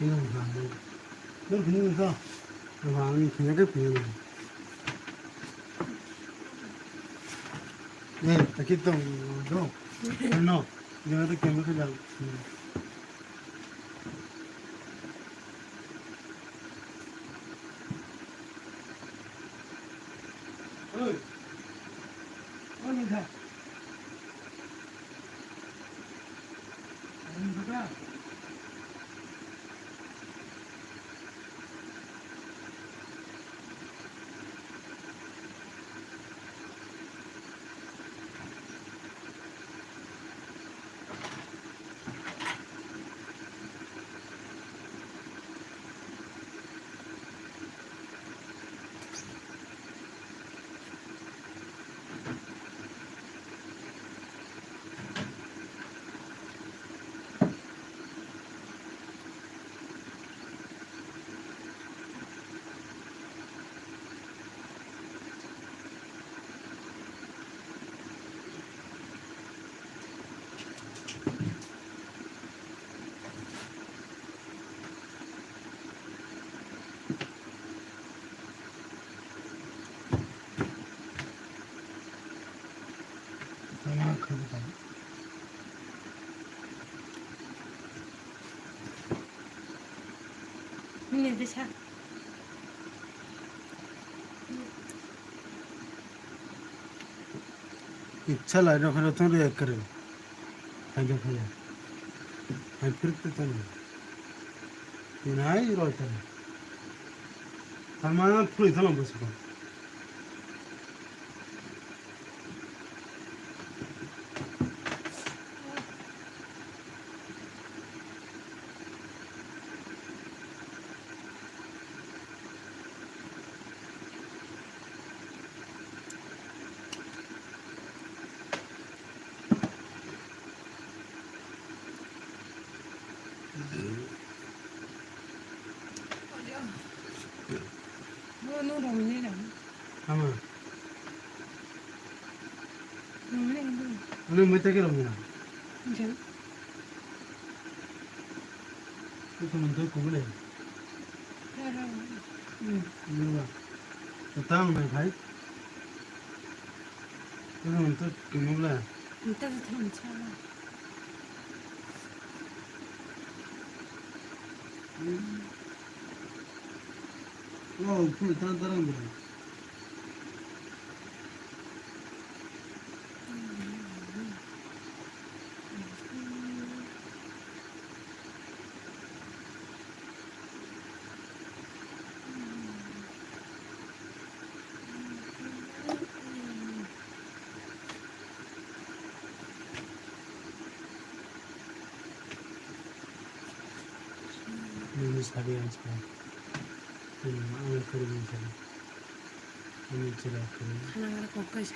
이놈 봐. 너 그러면서 마음이 그녀를 비우는. 네, aquí está no, no, yo no te quiero que ya. Ơi, ơi mình thả. Mình thả ra. 아, 그러다. Ne dışa. इच्छा light फिर तो react करे आगे फिर आई फिर तो नहीं नहीं रोता है हमारा पूरी तरह बस को No đồng như đồng. हमें Đồng này đồng. उन्हें मत क्या लोगे Chẳng. तो मन तो कुबले Ra ra. मेरा तो तांग में भाई तो मन तो Kubale Người ta sẽ thầm cha. वो पूरी तरह तरह में ini sabi yang sekarang ini anak kerja saya ini cerita kerja 하나가 거기서.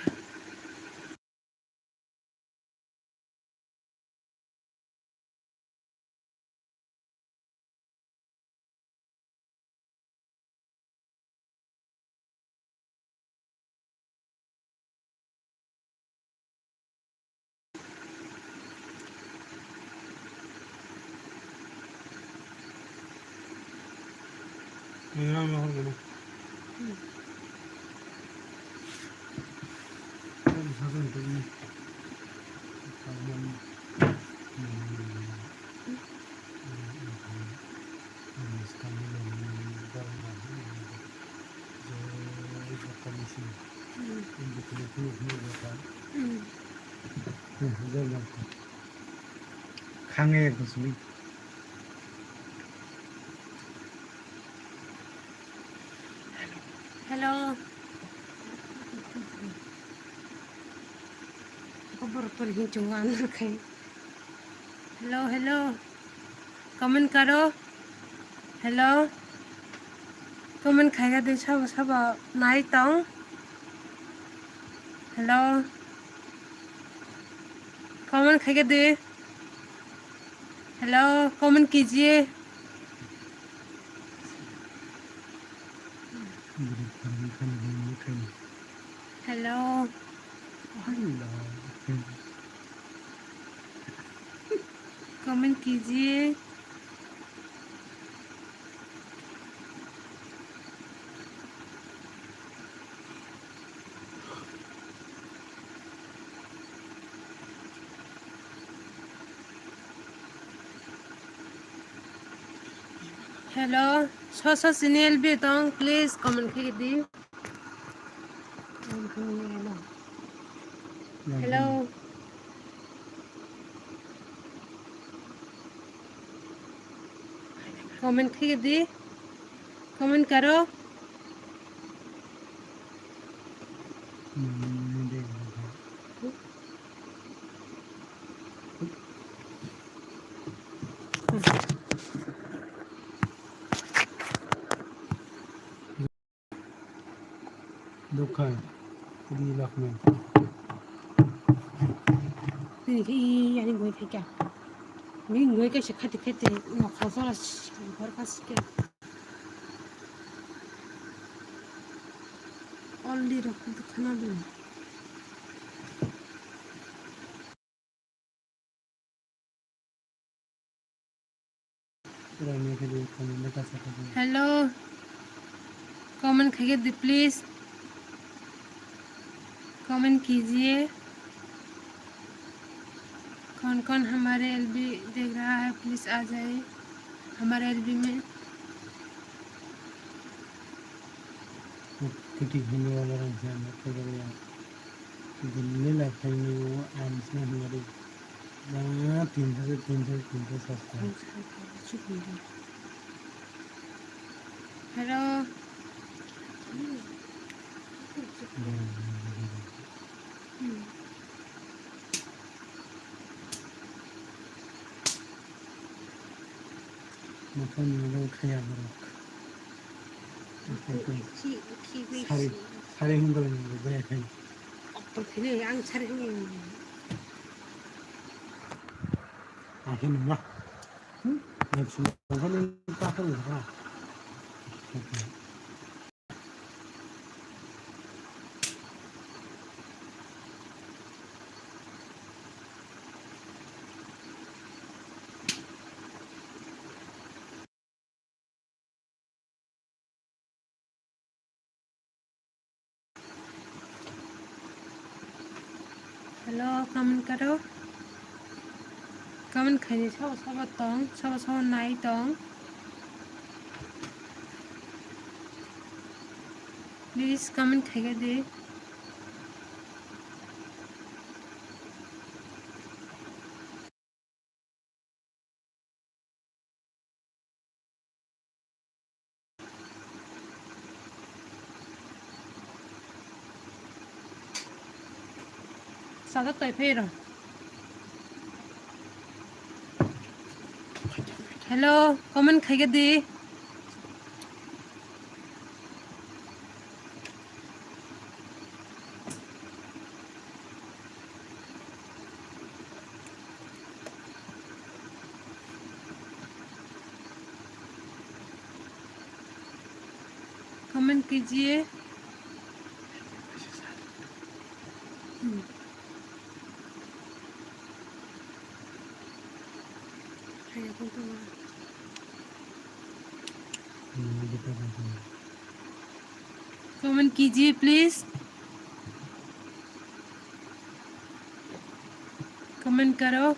ini nama apa ini kan satu itu ini kawan sekarang ini barang जो कमीशन इन बिल्कुल नहीं होता जब खाने कुछ भी Hello. Ako पर ही चुंगान रखे. Hello hello. कमेंट करो. Hello. कमेंट खाएगा दे सब सब नहीं तो. Hello. कमेंट खाएगा दे. Hello. कमेंट कीजिए. Hello. कमेंट कीजिए. hello so sinel bi tong please comment khige di hello comment khige di comment karo Dukhan. Di lakman. thì khi anh ngồi thấy cả mình ngồi cái sẽ khát thì nó khó sao là phải phát cái only rồi không được khana được Rani ke liye comment bata sakte hain. hello comment खिगे दी please comment कीजिए कौन कौन हमारे LB देख रहा है please आ जाए हमारे एलबी में Kiti होने वाला रमजान के लिए दिल्ली लाइफ में वो आंस में हमारी ना 300 सस्ता है. हेलो मतलब लोग खाया करो. सारे हिंदू लोग बड़े खाए. तो फिर आंग छरे आखिर ना. नेक्स्ट लोगों ने क्या करेगा? हेलो कमेंट करो कमेंट खाने सब तंग सब नाई तंग प्लीज कमेंट खाइए दे sao rất tồi phê rồi hello comment खाइए दे कमेंट कीजिए कमेंट कीजिए प्लीज कमेंट करो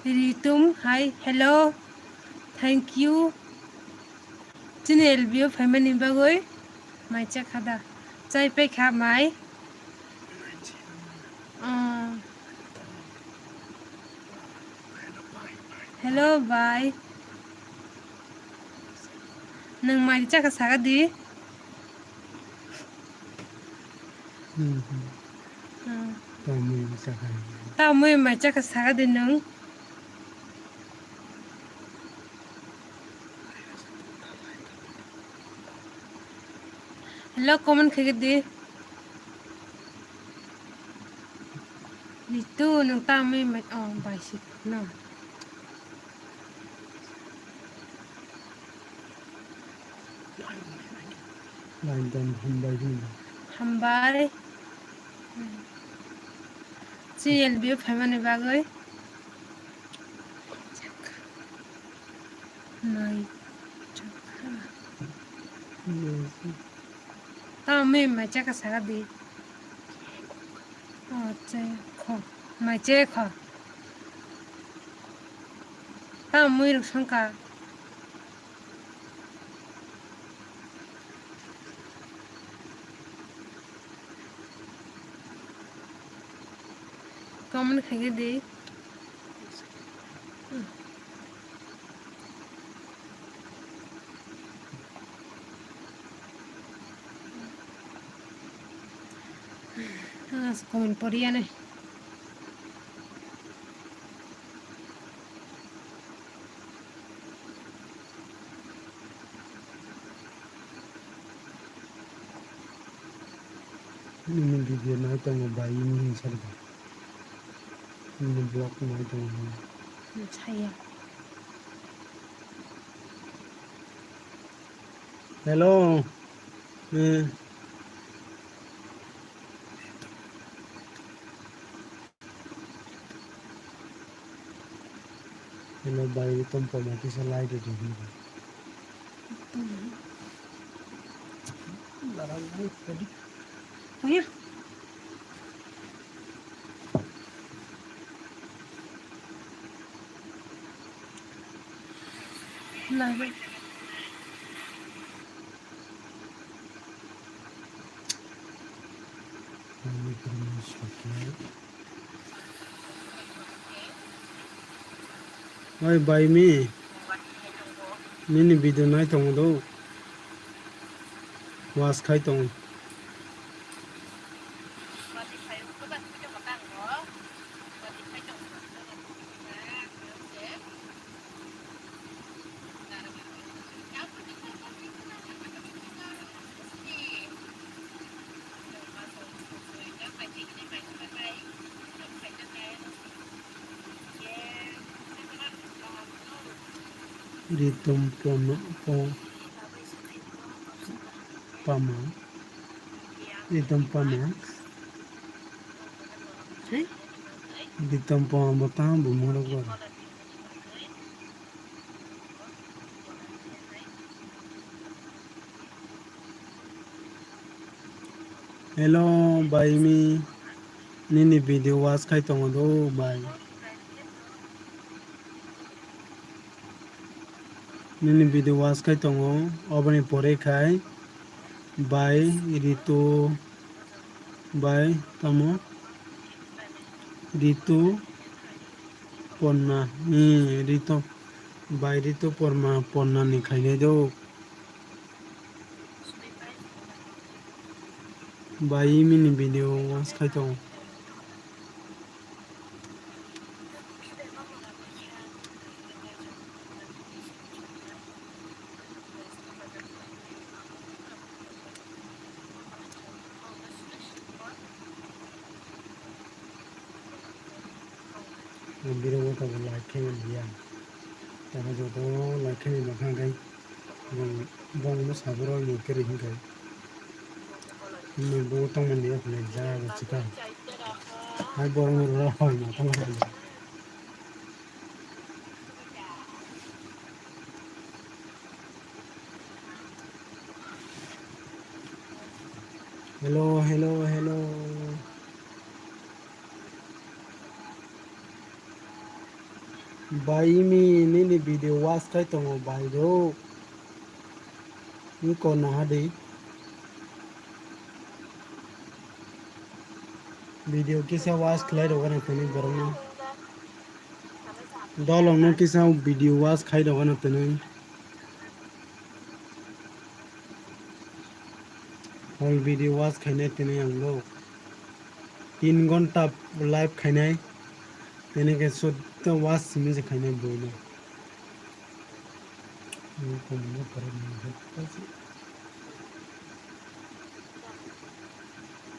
रितुम hi hello thank you channel बियो फैमिली बागै माइचा खादा चाय पे खा माय हेलो बाय नों माइचा का सागा दी ता मुई माइचा का सागा दी नों हेलो कमेंट खाइए दे रितु नों ता मुई माइ बाइसी ना हम्बारे चैनल बियो फैमिली बागै Mai chaka. Tao mê mai chaka saga đi. Chê kho. Mai chê kho. Tao mê được xong cả. Comment খাইয়ে দে comment পড়িয়া নে ini video na ito ng bayi ni sarga. Ini block na ito ng ছাইয়া hello. Hello bayi itong pamati sa light ito dito. Larang na tadi. Oh ya Love it. Ini terus pakai. Ay bayi mi. Nini video na itong do. Was khai tong. Ritum pama. Ritum pama. Ritum pama batang bumurag ba. Hello bye mi. Nini video was khai tong do bye. Nini video was khai tong obani pore khai. Bye Ritu. Bye tamo. Ritu Ponna. Ritu. Bye Ritu Ponna ni khai do. Bye mini video was khai tong. Video ko to like khen dia. Ta jo to like khen ma khang kai. Bong mo sabro ni kri hin kai. Ni bo tong man dia phne ja ga chika. Hai bor mo ro hoi ma tong kai. Hello. Bayi mi nini video was kai tong bai do. Ni ko na hadi. Video kisa was khlai ro na tani borna. Dolong no kisa video was khai ro na tani. Whole video was खाने तेने हम लोग 3 घंटा live खाने तेने के शुद्ध वास में से खाने बोले ये को मुझे पर नहीं है कैसे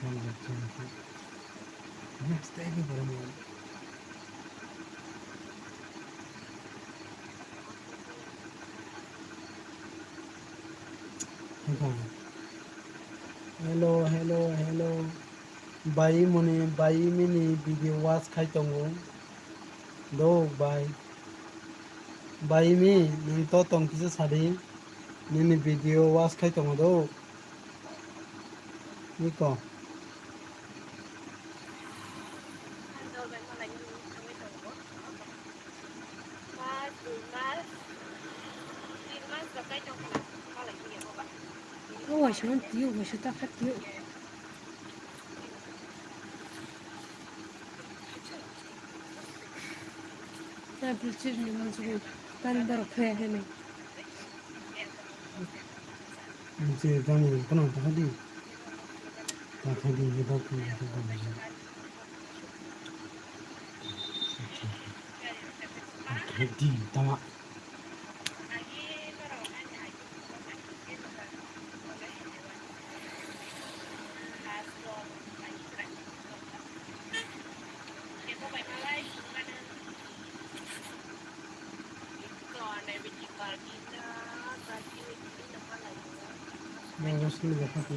हम बच्चे हैं नेक्स्ट टाइम भी पर नहीं hello bayi mini video was khai tong do bye 바이미 능또 똥기스 사리 니니 비디오 와스 카이 똥어도 이거我想丢，我是大还丢。那不是你们这个单到快还没？ 이제 당연히 그냥 다 하디 이제 받고 이제 디 담아 뭐 왔습니다 하고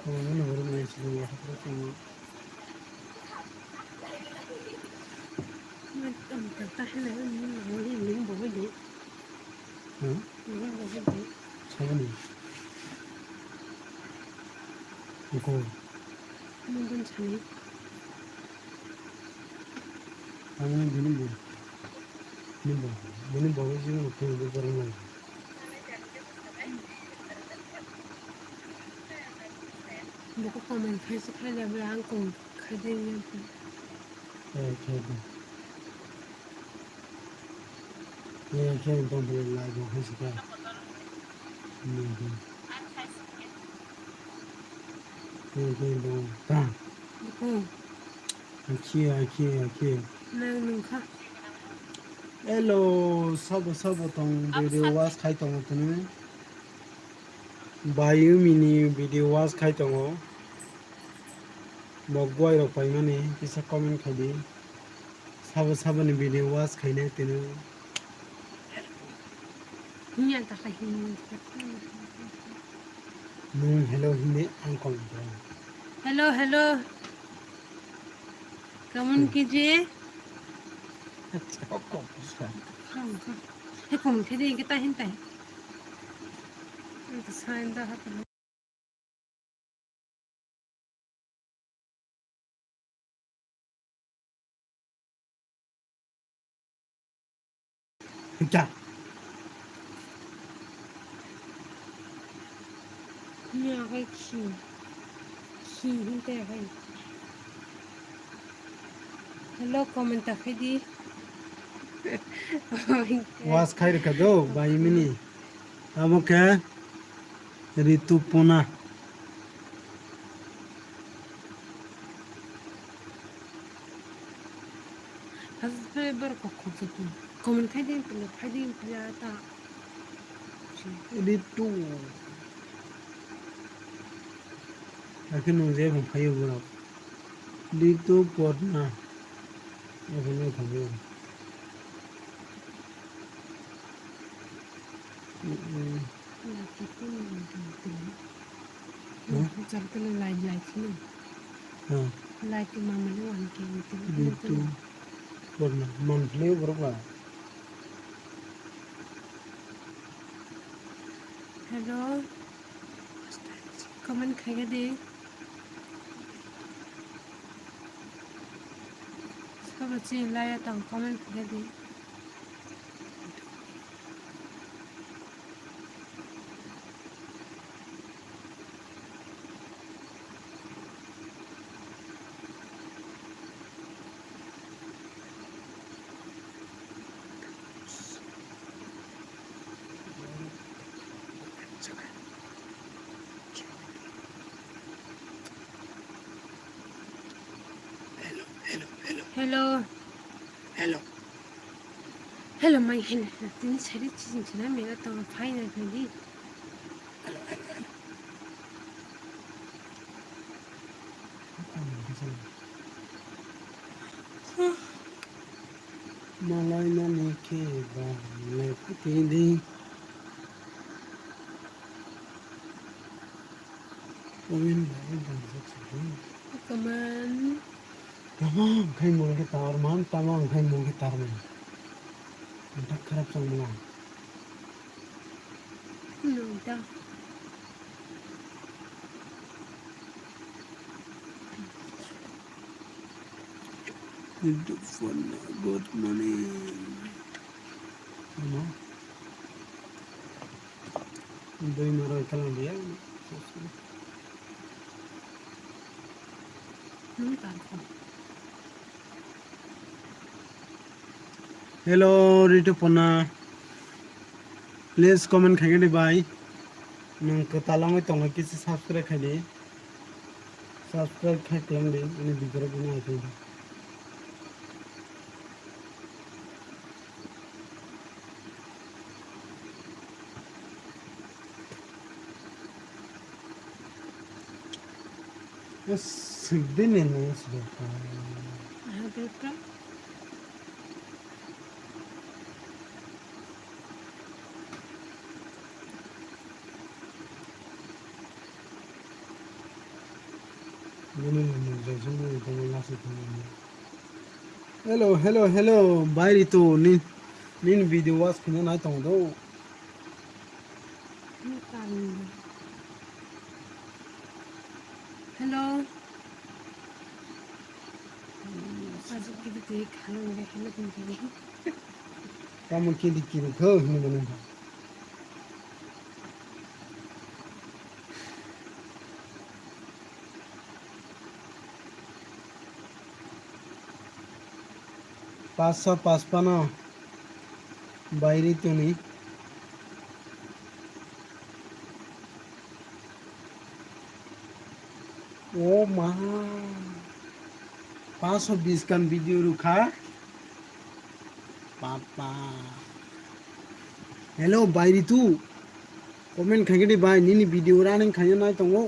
오늘 오랜만에 지금 하고 좀 ta hay là những bộ cái gì 응? những bộ cái gì 사분이 이거 mình bên trái 당연히 니는 뭐 지금 어떻게 이거 그런 거야 một cái comment Facebook hay là với anh cùng khai đi 예, 걔는 돈 벌려고 하시가 걔는 다 ừ 키에 nàng đừng khóc 엘로 서버 동 비디오 와스 카이동 어떠네 바이미니 비디오 와스 카이동 먹고이로 파이마네 기사 코멘 카디 사버니 비디오 와스 카이네 때는 nhà ta phải hình 헬로 힘내 안콩 hello hello cảm कीजिए 조금 không không thế cùng thế đi cái tay hiện tại sao anh ta hát 자 nhà cái khi hiện tại cái hello comment ta phải đi 와스 카이르카도 바이미니 아모케 리투포나 هذا بركة كوزكم comment phải đi ta 리투 아키는 제가 파이브라 리투포나 이거는 가면 chặt cái này lại thế này lại cái mà mình hoàn cái 리투포나 monthly berapa hello comment khai cái đi các bạn chị lại tặng comment khai cái đi hello hello mày hình tính sẽ đi chuyện gì mình đã tao phải này phải đi malay na ni ke ba le pati di Omin baru bangsa cikin. Kaman. Tamam, kayak mau kita arman, tamam, kayak mau kita arman. Entah kerap sama. No, da. Itu phone good morning. Ano? Hindi maro kalang dia. Nung tako. Hello, Ritu Pona. Please comment kage di bhai. Nang ketalang itu nggak kisi subscribe kage. Subscribe kage lang din. Ini video guna itu. Yes, din ini sudah. Ada ka? Hello, hello, hello. Bye itu nin video was kena naik tong do. Hello. Aduh, kita tuh kalau nggak hello begini. Kamu kiri kiri kau ini mana? পাঁচপানা বাইরে তো নেই ও মা 520 kan video rukha papa hello বাইরে tu comment khagedi bai nini video raning khanya nai tongo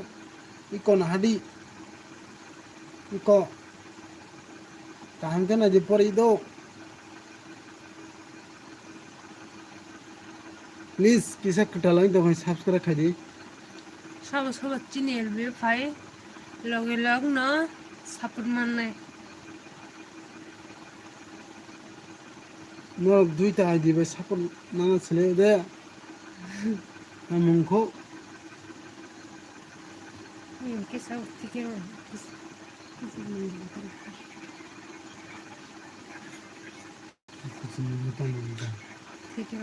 ikon hadi iko kaham kana je pori do please কিসা কটালাই তো ভাই subscribe খাই দি সব চিনির বে ফাই লগে লগ না সাপোর্ট মাননাই নো দুইটা আইডি ভাই সাপোর্ট না ছেলে দে মুখো কে সাউ থেকে থেকে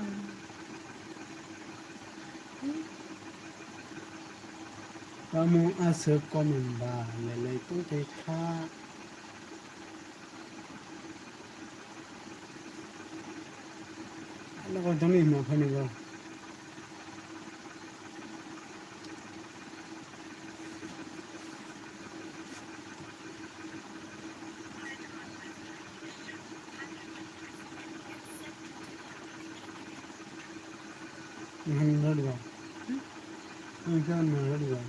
kamu asal komen ba lele itu teka ala ko dami mo phani ba ready ba kan ready ba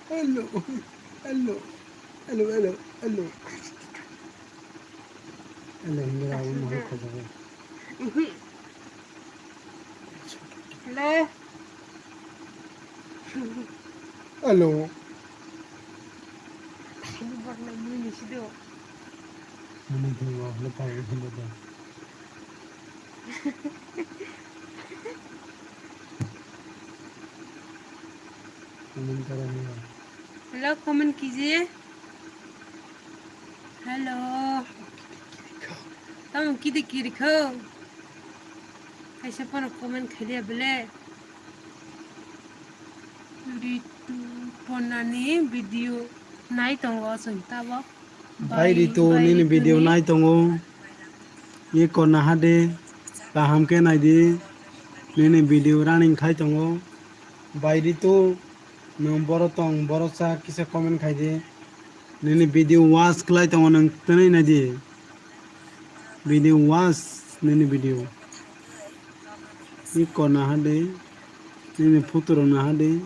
hello hello hello hello hello hello मेरा वो मोह खो गया ले hello ini warna ini sih do मैंने तो वो लगा के बोला कमेंट कर रहे हैं हेलो कमेंट कीजिए हेलो तुम किधर की रखो कैसे पर कमेंट खेलिए बोले रितु पनानी वीडियो नाई तो सुनता वो बायरी तो नीन वीडियो नाई तंगो ये कोना हादे kaham ke nai di नीन वीडियो रनिंग खाई तंगो बायरी तो नों बरो तंग बरो सा किसे कमेंट खाई दे नीन वीडियो वाच खलाई तंगो नों तनै नाई दे वीडियो वाच नीन video Iko na hade, nini futuro na hade.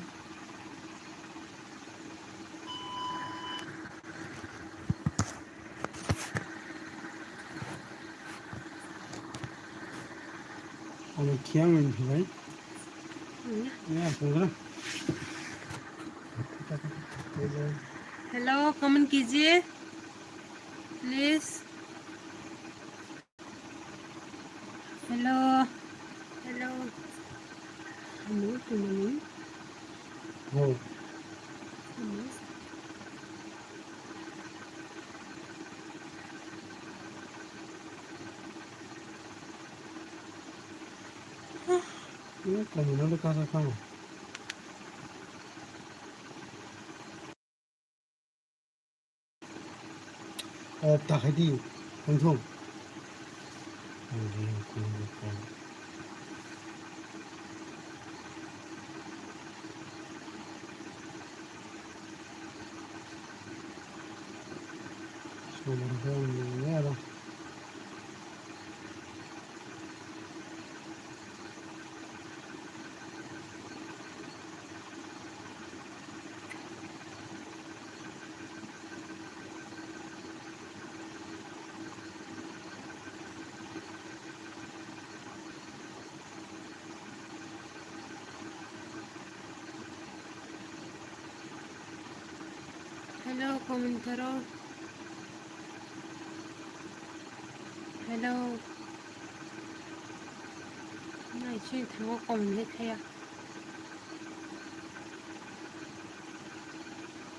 Ama kiyang en bhai. Ya, program. Hello comment कीजिए प्लीज हेलो हेलो हेलो तुम्हारी हो ये कम्युनल का काम ताकदी कंट्रोल हेलो कमेंट करो हेलो ना इसे थांगो कमेंट है खाया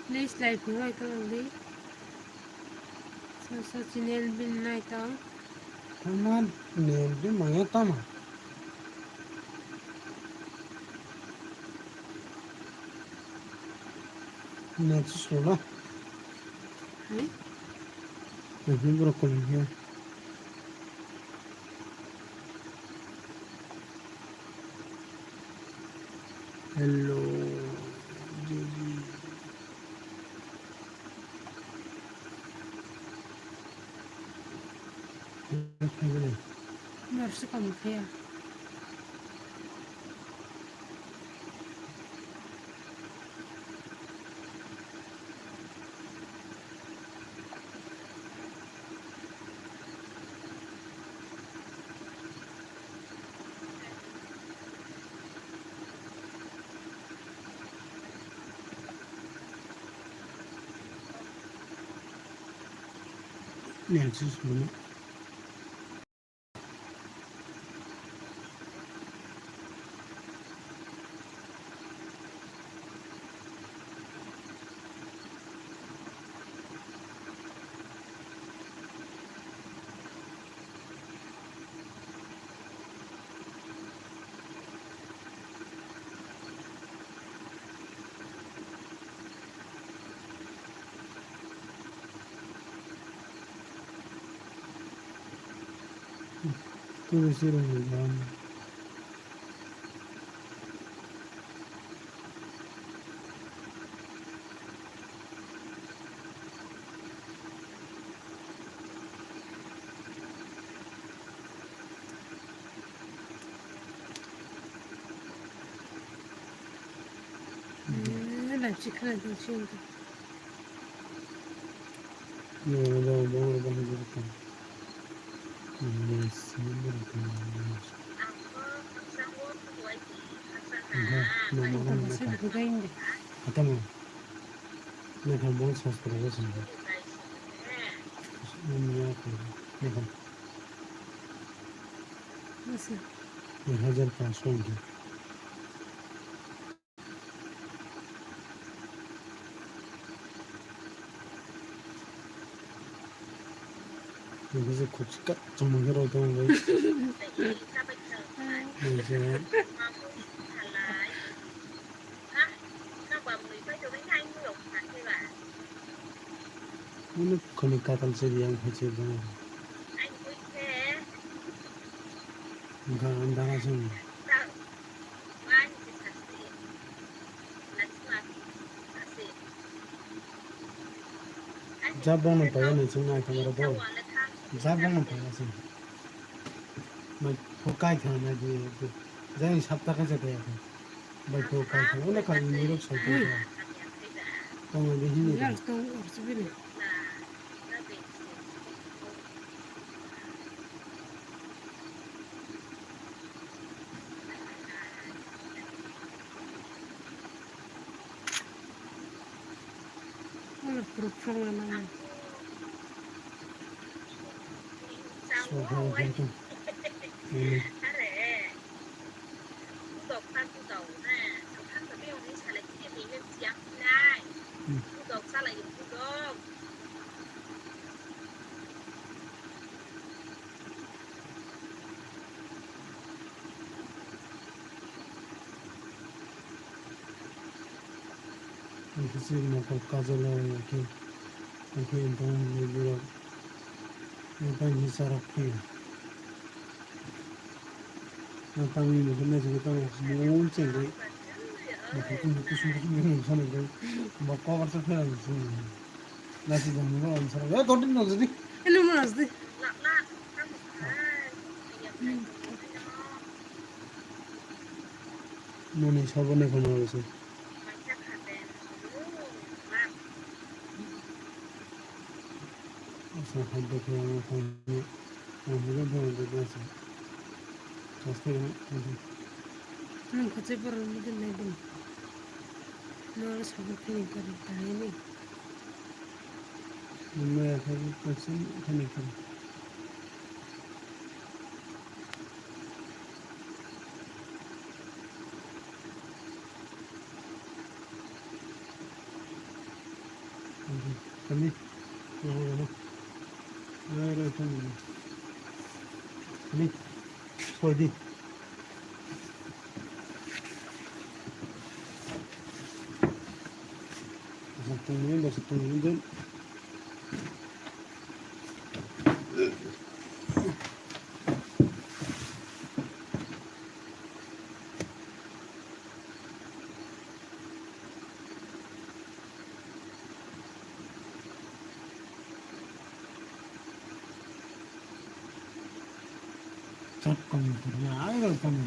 प्लीज लाइक हुआ करोगे सो चैनल बिन नाइ तो Taman ne de maya tama ne tsola है ne bro ko ne hello Gigi nurse comment खाया ne tsola tu siro ne life सिखा दो चीन ne da bo ba ne ko ne siro no आई no तो no बस no बुगाइंदे atama ne kan bon sos ko ne sin ne ya ko ne kan बस 1500 여기서 고춧가 전문가로 얻어온 거지. 이제 오늘 거니까 단체리양 해제도 이거 안 당하죠. 자봉은 봐야는 정말 그거라도 자봉은 봐야지. 뭐 국가에 태어나지 যাই 7 টাকা যেতে এখন বাইকো কাইখো অনেক কাজ নিরক সাইকেল Ui, যা তোমার দেখি নি ya está subiendo. Una profunda mano. 소소 한통 그치 뭐 거기까지는 이렇게 너무 일부러 일단 이 사람이 땅이 먹으면 저기 땅에 모은 쟁이 뭐 무슨 사람들 막 과거서 해야 무슨 나지 잡는 거 아닌 사람 야 너는 너지 Ano mo nas di? মনে সবনে কোনো হয়েছে আচ্ছা খাদ্য খেয়ে আমার ফোনে আমাদের বন্ধুদের আছে স্বাস্থ্য Ano kasi parang hindi na din. Mga sabi ko ni kari tayo ni. আমরা এখন করছি এখানে এখানে kami kami sorry basta tungguin din chat kami ya ayo kami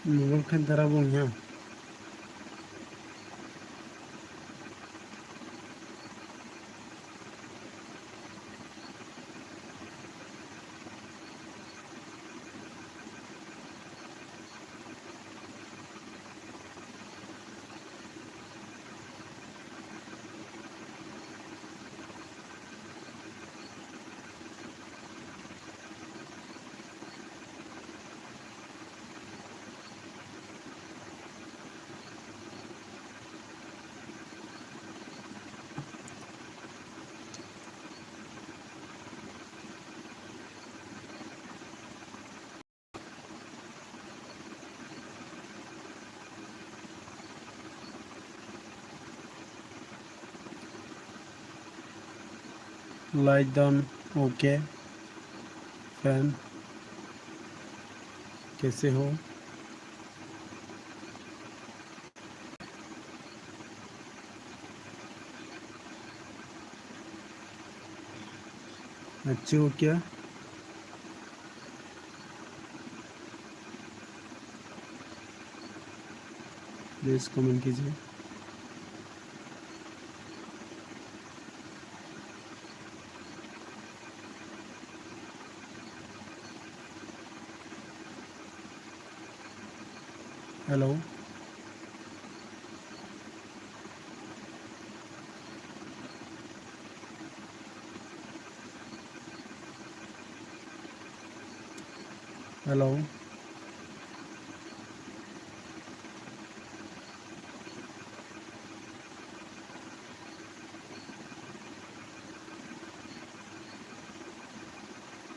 Mungkin darabungnya like down okay friend कैसे हो अच्छे हो क्या प्लीज़ कमेंट कीजिए hello hello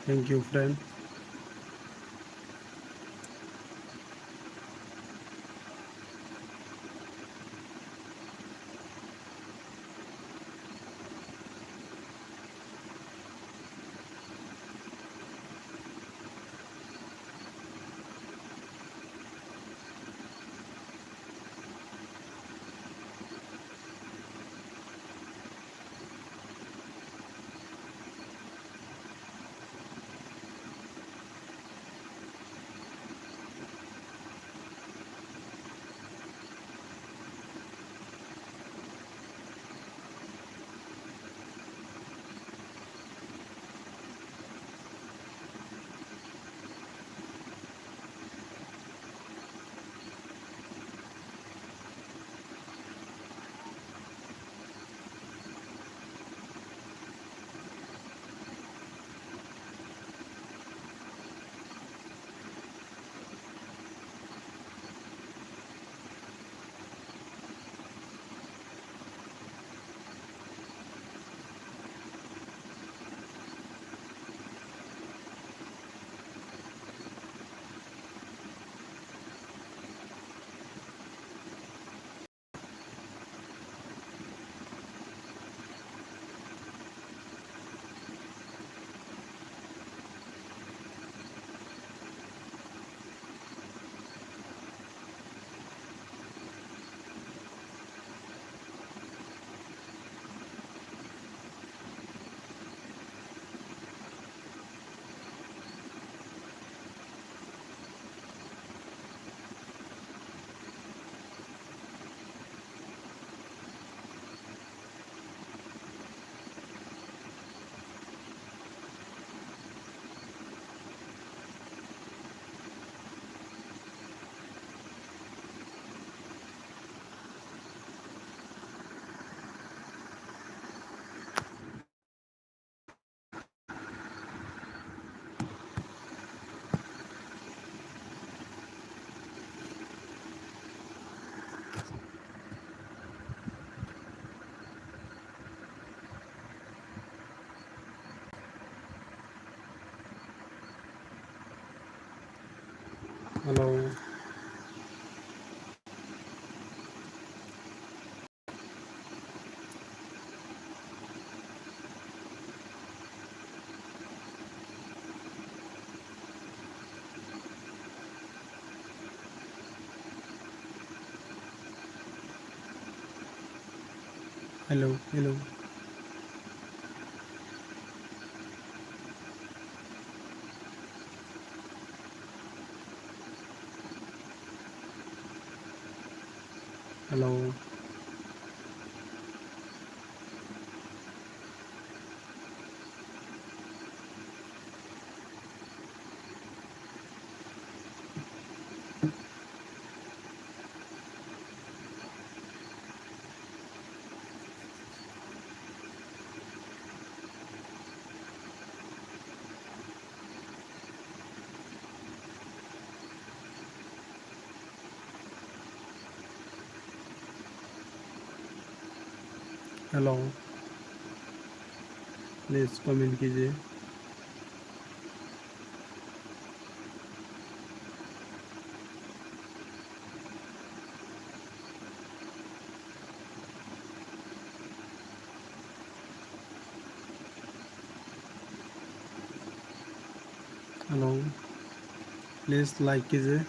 thank you friend hello hello hello hello hello please comment कीजिए hello, please like कीजिए।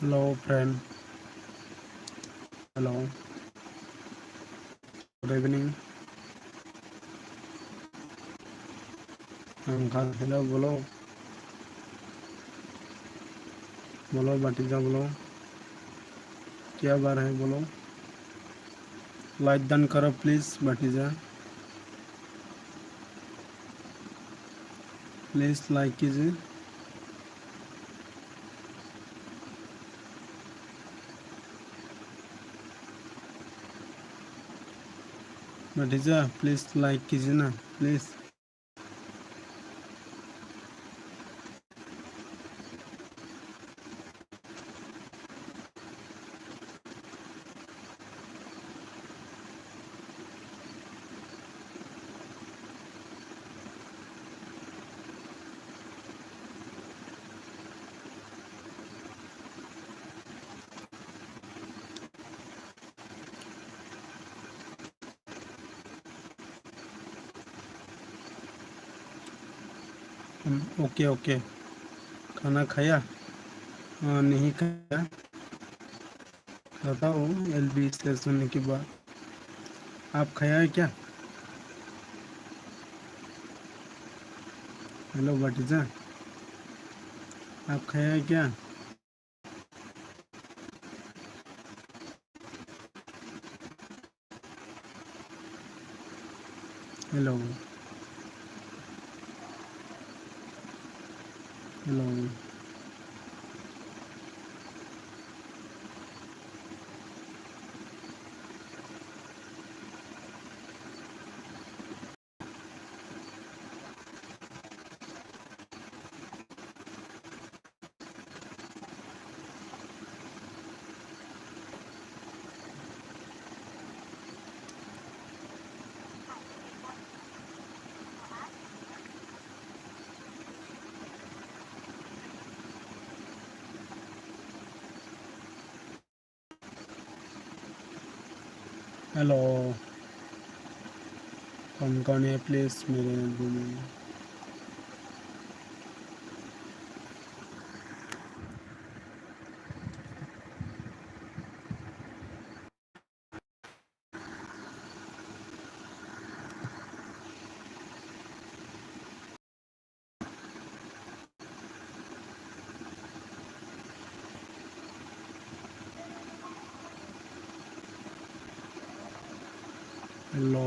Hello, friend. Hello. Good evening. Uncle hello बोलो बोलो भतीजा बोलो क्या बार है बोलो लाइक डन करो प्लीज भतीजा प्लीज लाइक कीजिए भतीजा प्लीज लाइक कीजिए ना प्लीज ओके ओके खाना खाया नहीं खाया खाता हूँ एलबी शेष होने के बाद आप खाया है क्या हेलो भतीजा आप खाया है क्या हेलो हेलो हेलो कौन है प्लीज मेरे रूम में hello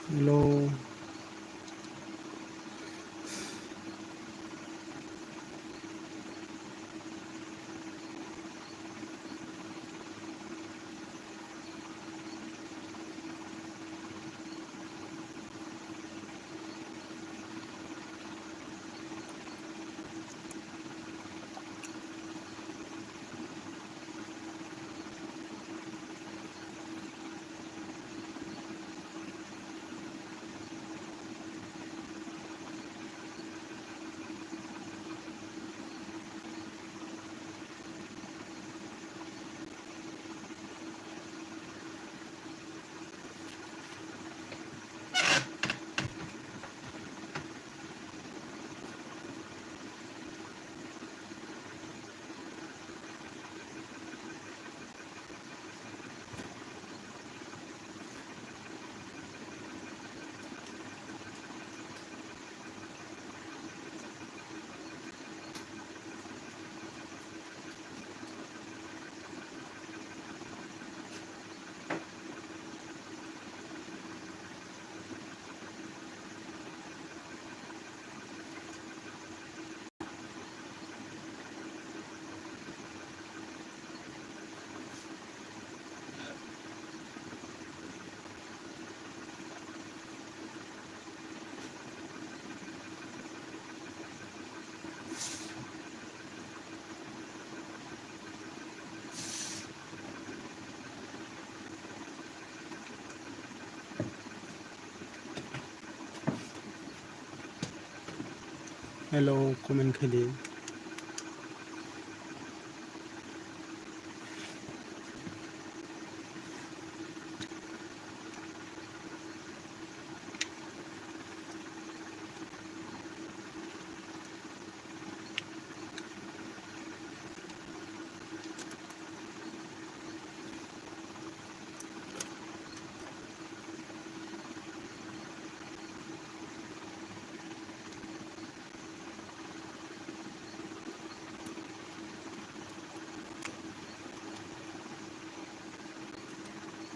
Hello. Hello, comment kali.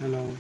Hello.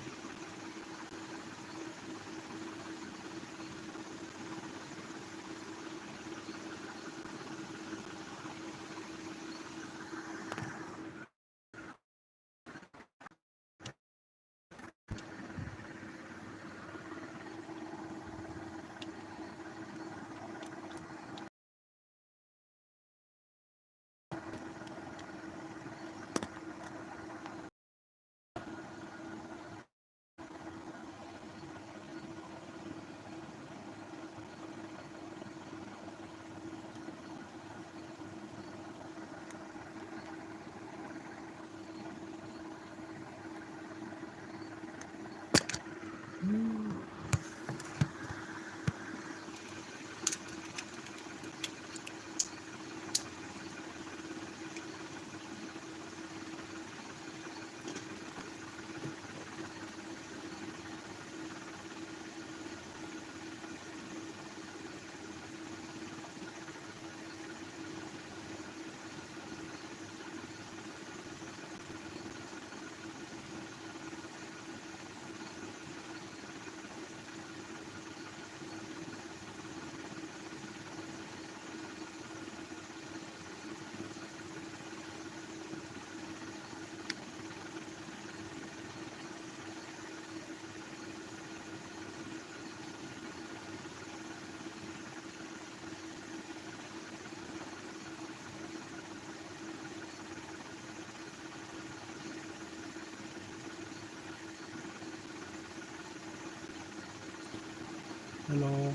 Hello.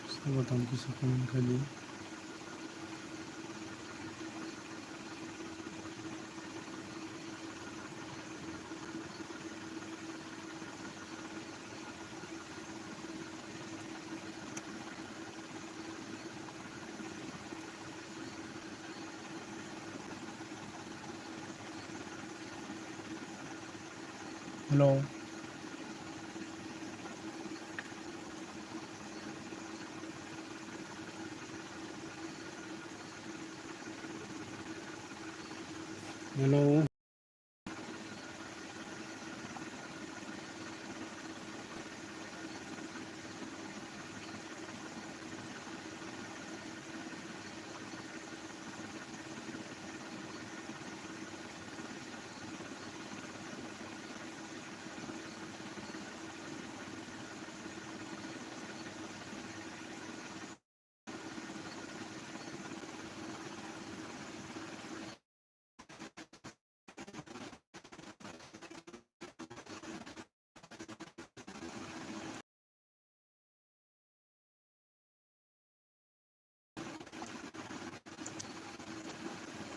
Selamat kisah comment kali. Hello. Hello.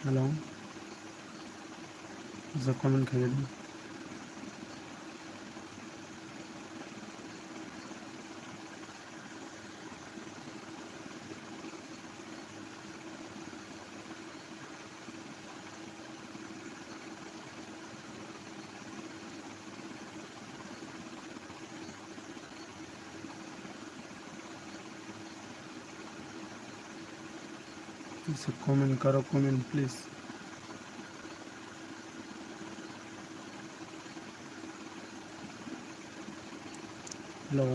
hello, the comment kare di. So comment karo, comment please. Hello,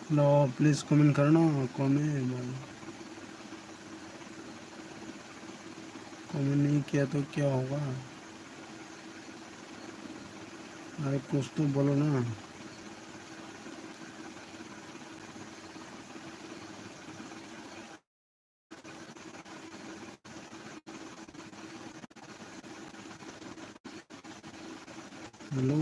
hello, please comment karo na, comment. Comment नहीं किया तो क्या होगा? अरे कुछ तो बोलो ना. Hello,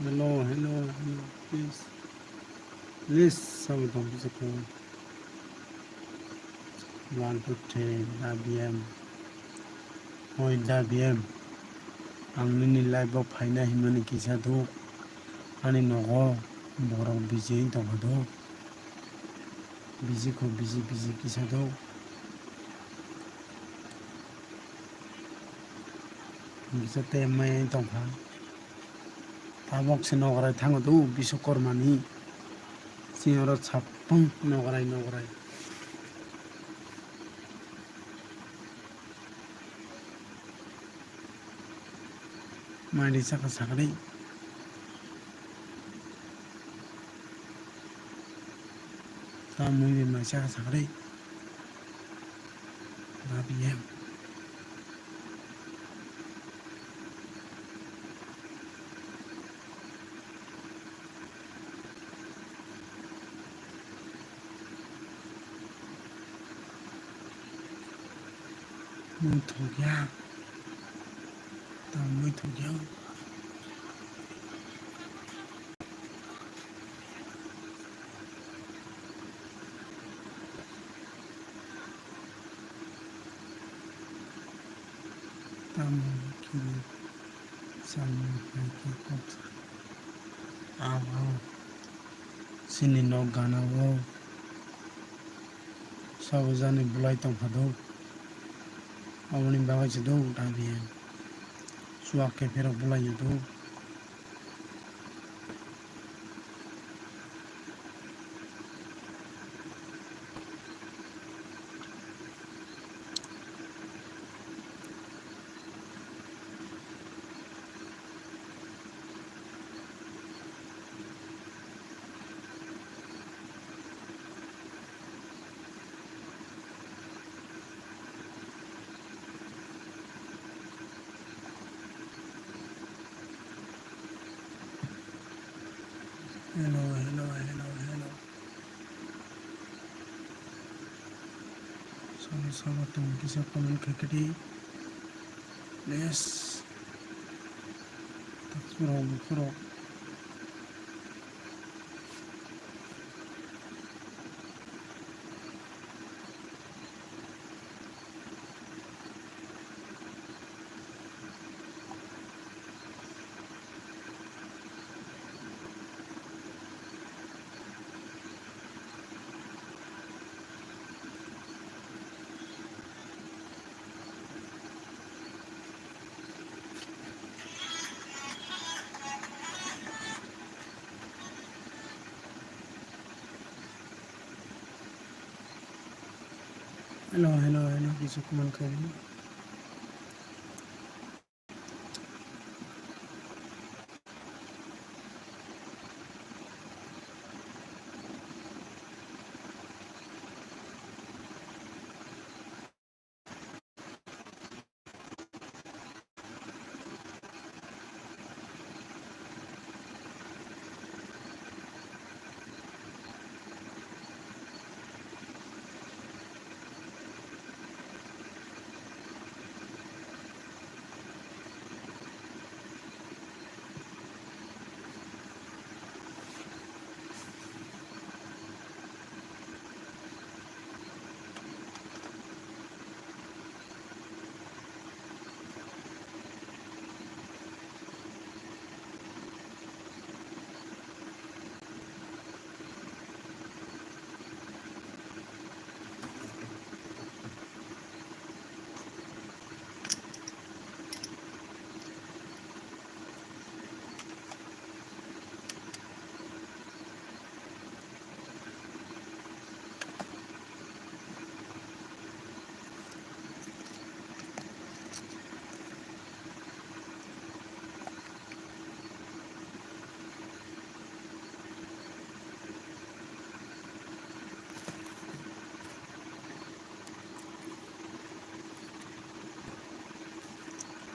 hello, hello, hello, please, please, सब तुम सकते हो. 1 2 3 WM, oi WM, आंनि लाइफआव फायना हिमनि किसादु, आंनि न'आव बराव बिजि दंहदु, बिजिखौ बिजि किसादु, बिजते मैं दंफा, ताबकसे नगराय थांगदु बिश्वकर्मानि, सिङाव साफ्फं नगराय. माइदि साखा साखै ता मुइबे माइ साखा साखै WM. Muy thuộc tao muy thuộc tao khi xong phải cái cột áo xin nó gana wo sau ra này bulai tông phật đâu ông nên bảo chứ đâu đã bị suak cái phèo bulai như đâu. Hello. Sama tuh bisa komen ke kiri. Yes. Tak suruh. hello কিছু comment করেন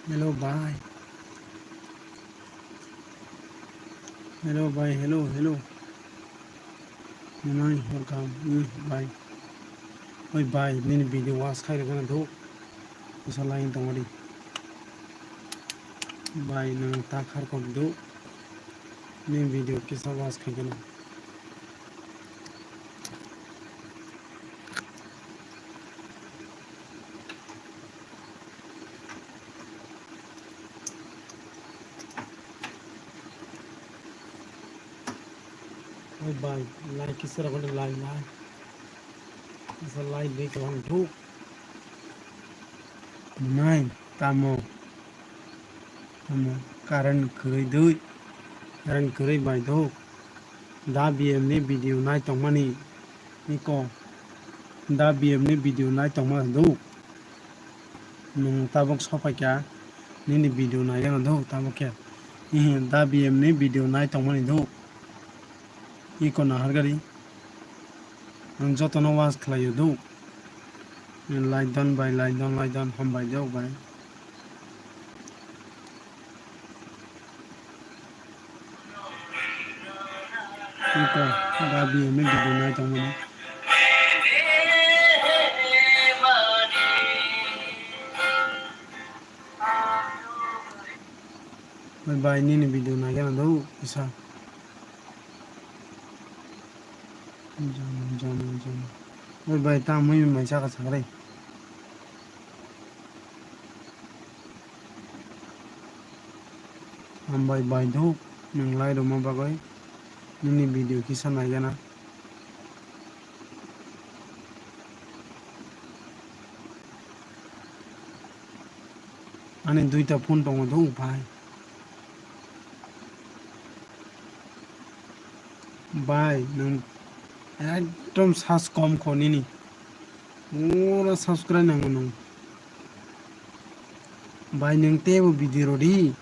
hello bye hello Nai welcome bye oi bye nini video was khai gana do isa line tongari bye nang ta khar ko do ni video kisa was khai gana oi bye like kisara ko like isa like de ko do nai tamo karan krai bai do da bm ni video nai tongmani ni ko da bm ni video nai tongma do nung tabok sopa kya nini video nai gana do tabok kya da bm ni video nai tongmani do iko na hargari ang joto no was khlayo do like don hom bai do bai iko da bm ni video nai tongmani bye nini video nai gana do isa oi bye ta moi mai cha ka sagrai am bye do nang lai ro ma bagoi nini video kisa nai gana ani duita phone tongo do bye bye nang ekdom sas kom khonini ora subscribe nango nang bye nang tebo video rodi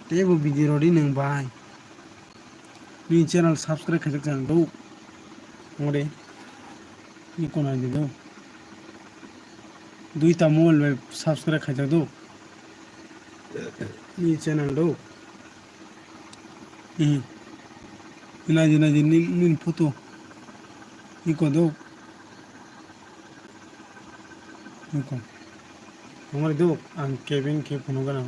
tebo video rodi nang bye ni channel subscribe khajak jang do ngore ni kona di do duita mobile subscribe khajak do ni channel do ina nin photo iko do iko ngore do ang kevin ke phono gana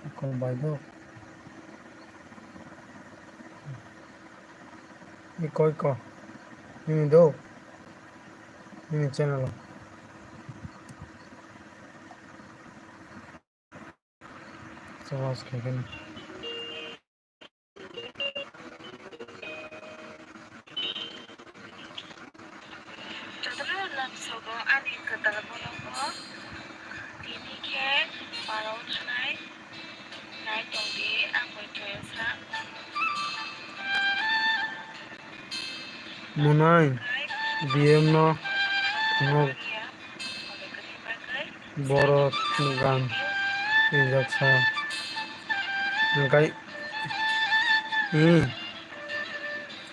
iko bai do iko ini do ini channel sawas kevin sogo ani kadal bonogo ini ke parau thanai nai tongdi ang boi toyasa Munai BM no thongok borot gan jaksa ngai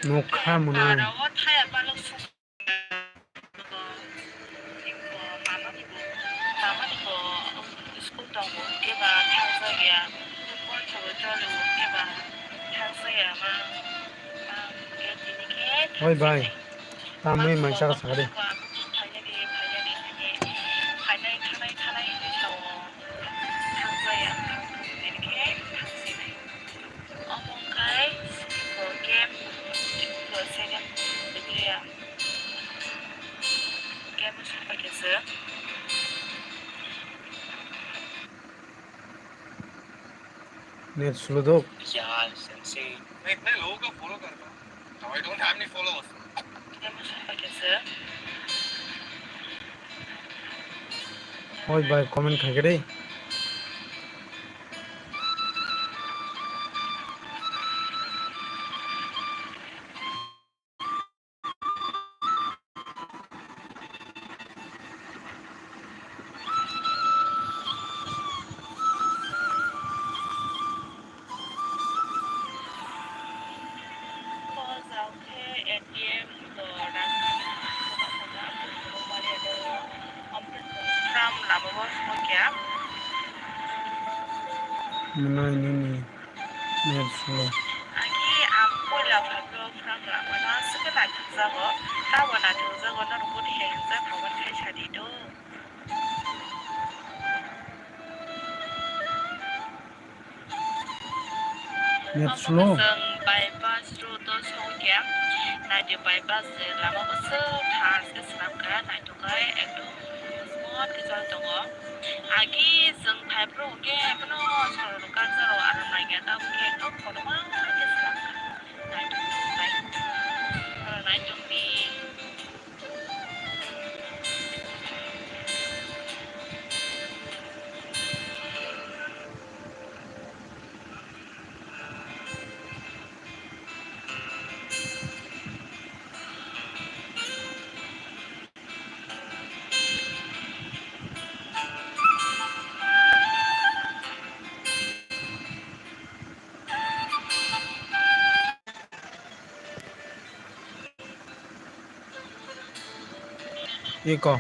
nokha munai oi bhai tamui maisa ka sagade net slow dok Yeah, sensei. मैं लोगों को follow करता हूँ. I don't have any followers. oi bhai comment khage re munai nini net slow net slow eko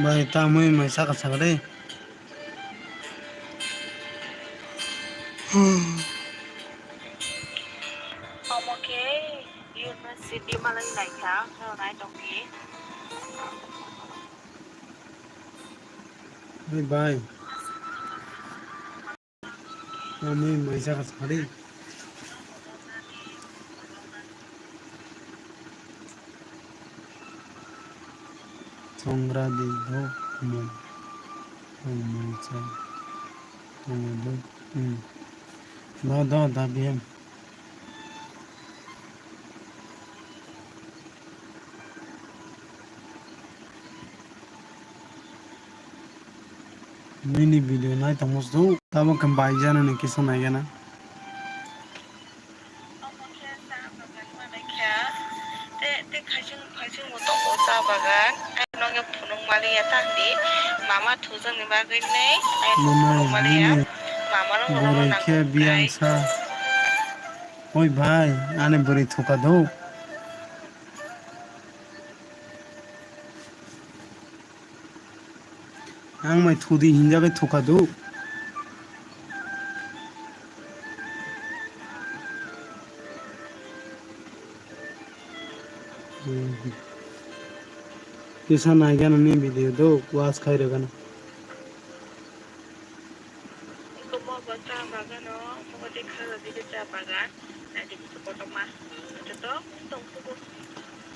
bhai tamui maisa ka sagade University Malay này khá theo này đồng ý. oi bhai tamui maisa ka sagade songra di do mon maisa tomodo da BM mini video nai tamos do tamo kan bai jana ne kisa nai gana Mama thuzang ni bagay ni ay munai nini mama lang borai khe biangsa oi bhai ane bori thuka do ang mai thudi hinja ke thuka do kisa nai gana ne video do was khai re gana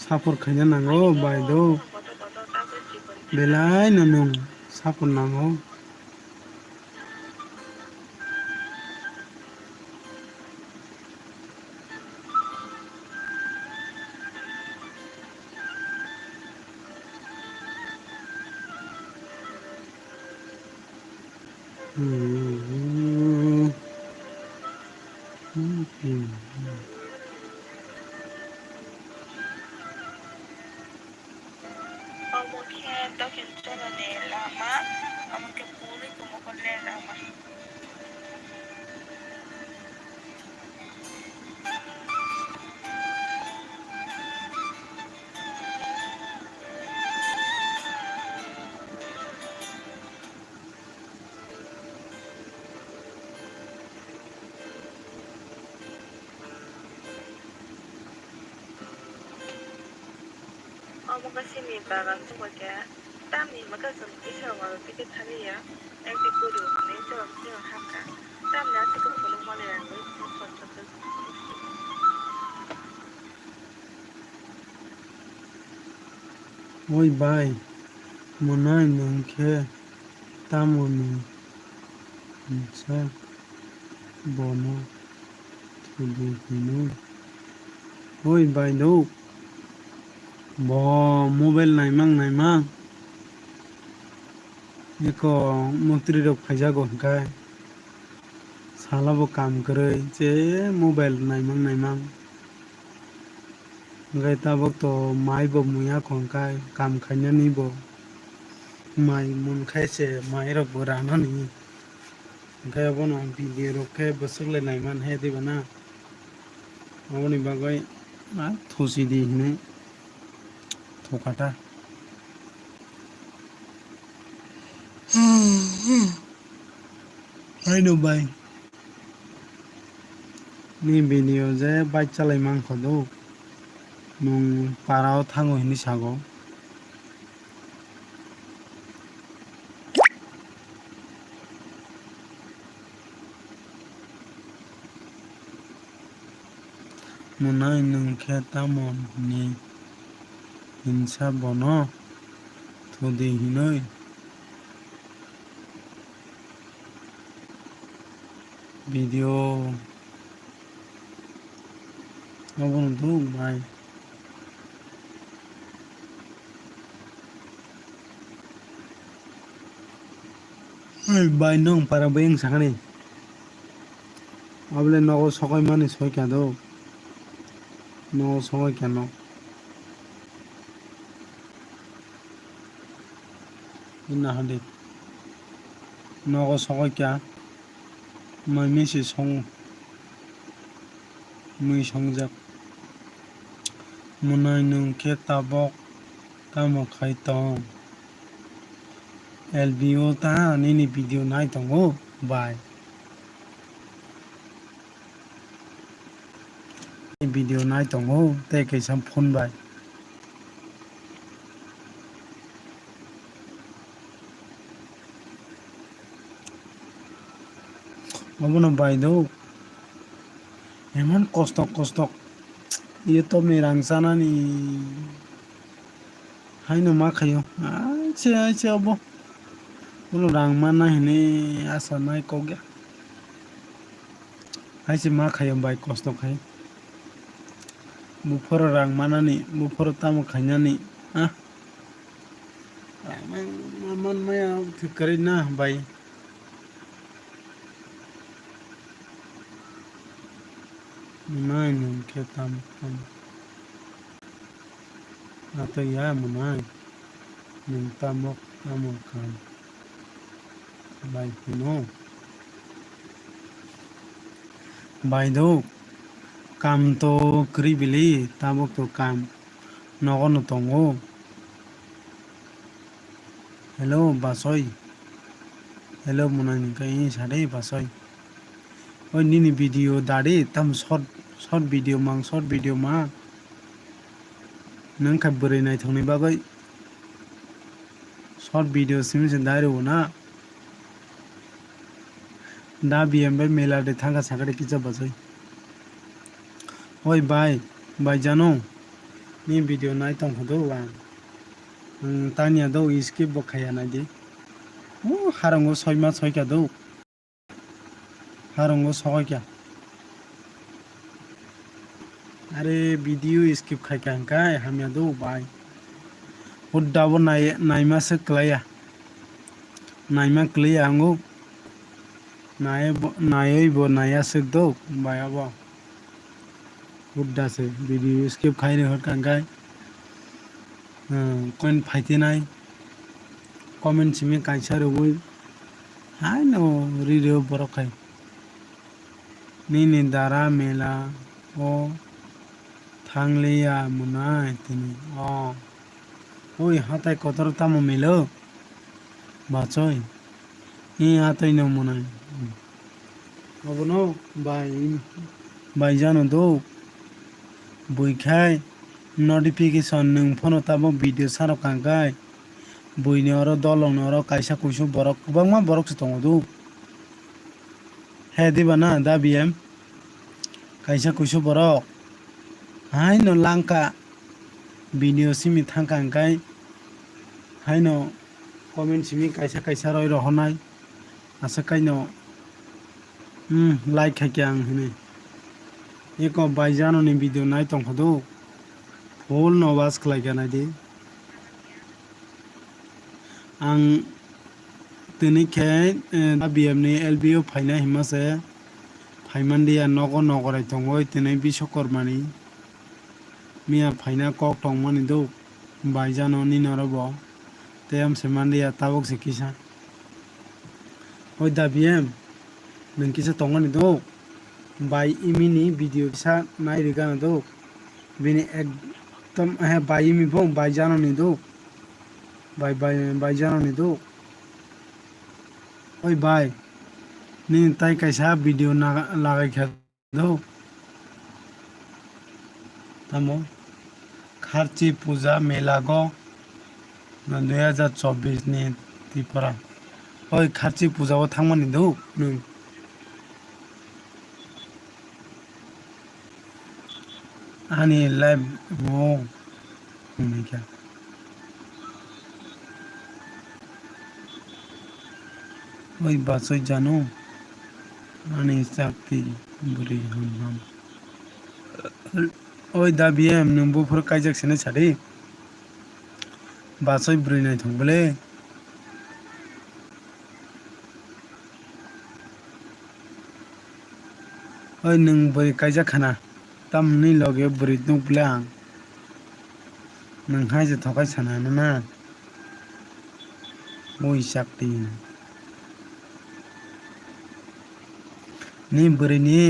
sapor khanya nango bai do belai nanung sapor nango আমাকে দক্ষিণ-চলনে lama, আমাকে puri como con le lama. আমাকে sini bagang cuma ke, tami maka sampai sama tiga hari ya, ekdi kudu nih jalan jalan haka, tam nanti ke pulau mana yang gue sempat satu. ওই ভাই মনে হয় নংখে তামনি ইচ্ছা বন থুদি হিনু ওই ভাই দৌ ব মোবাইল নাইমাং এko মন্ত্রী রক ফাইজাগো হংকাই সালাবো কাম করে যে mobile নাইমাং Gai tabok to mai bo muya khongkai kam khaina ni bo mai mun khai se mai ro bo rana ni gai bo no video ro ke basuk le nai man he di bana awoni bagai a thosi di ne thokata hai no bai ni video je bai chalai mang khodo nung parao thango hini sago munai nung khe tamon ni hinsa bono thodi hinoi video abon du bai Bai nong para bayang sakani. Able nogo sokoy mani soy kya do. Nogo sokoy kya no. Inna handi. Nogo sokoy kya. Mai misi song. Mui songjak. Munay nung ke tabok. Tamo khay tong. LBO ta nini video nai tongo bye video nai tongo te kaisam phone bye abono bye do eman kostok ye to merang sana ni haino ma khayo acha abo Ulo rang mana hini asa nai kogya. Hai si ma khayam bai kosto khai. Buforo rang mana ni buforo tamu khanya ni. Ah. Man maya thikari na bai. Munai nung ke tam. Ato ya munai. Nung tamu kam. Bai no bai do kam to kri bili tabok to kam nogo no tongo hello basoi hello munani kai sare basoi oi nini video dare tam short video ma nang kha bore nai thongni bagai short video sim se dare na Da BMB Mela de thanga sakade kicha basoi oi bai jano ni video nai tong hodo wa tania do skip bo khaya na di o harango soima soika do harango soika are video skip khai kan kai hamya do bai hodda bo naima se klaya ango नायै bo naya sik do baya bo buddha se video skip khaire hot kangai coin phaite nai comment simi kaisa rubui hai no rio borok khai ni dara mela o thangleya munai tini oi hatai kotor tamo melo bachoi hatai no munai abono bai jano do buikhai notification nung phono tabo video saro kangkai buini oro dolong oro kaisa kuisu borok kwbangma borok se tongo do he diba na da bm kaisa kuisu borok hai no langka video simi thangka hingkai hai no comment simi kaisa roi rohonai asa kaino like khaike ang hini eko baijano ni video nai tongkhodo full no was khlaiga nai di ang tini khe bm ni lbo phaina himase phaimandia nogo nogorai tongoi tini bishokormani miya phaina kok tongmani do baijano ni norobo tem semandia tabok se kisa oi da bm nung kisa tongani do bai imini video kisa nai rigana do bini ekdom bai imi bong bai jano ni do bai jano ni do oi bai ni tai kaisa video na lagai kha do tamo kharchi puja mela go 2024 ni Tripura oi kharchi puja o thangmani do nung ani live mo nikya oi basoi jano ani sakti buri ham oi da bm nung bo phur kaijak sene chadi basoi buri nai thongbole oi nung buri kaijak khana tam ni loge buri tung plang nung hai je thokai sana na oi sakti ni buri ni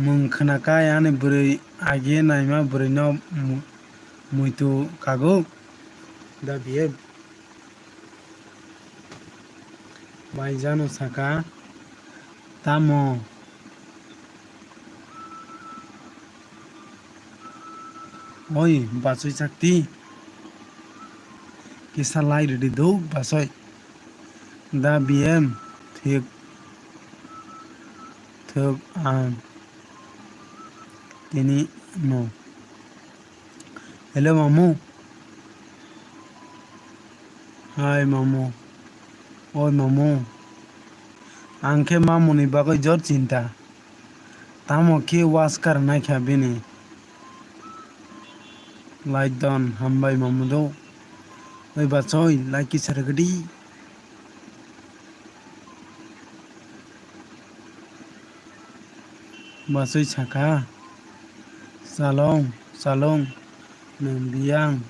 mung khana kai ani buri age naima buri no muitu kago da bm bai jano saka tamo oi basoi sakti kisa lai ready do basoi da bm thik thuk tini no hello mamu hi mamu oi mamu angke mamu ni bagoi jor cinta tamo ke was kar na kha bini like don hambai mamu do oi bachoi like ki sargadi basoi chaka salong nang biang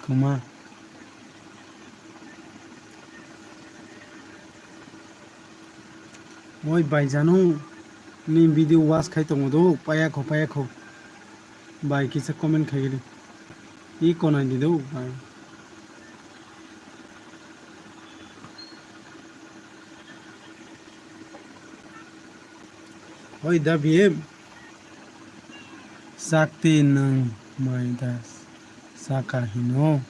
kuma oi baijano ni video watch khai tongo do paya kho bai kisa comment khaigiri I konai di do bai oi da bm sakti nang mai das saka hino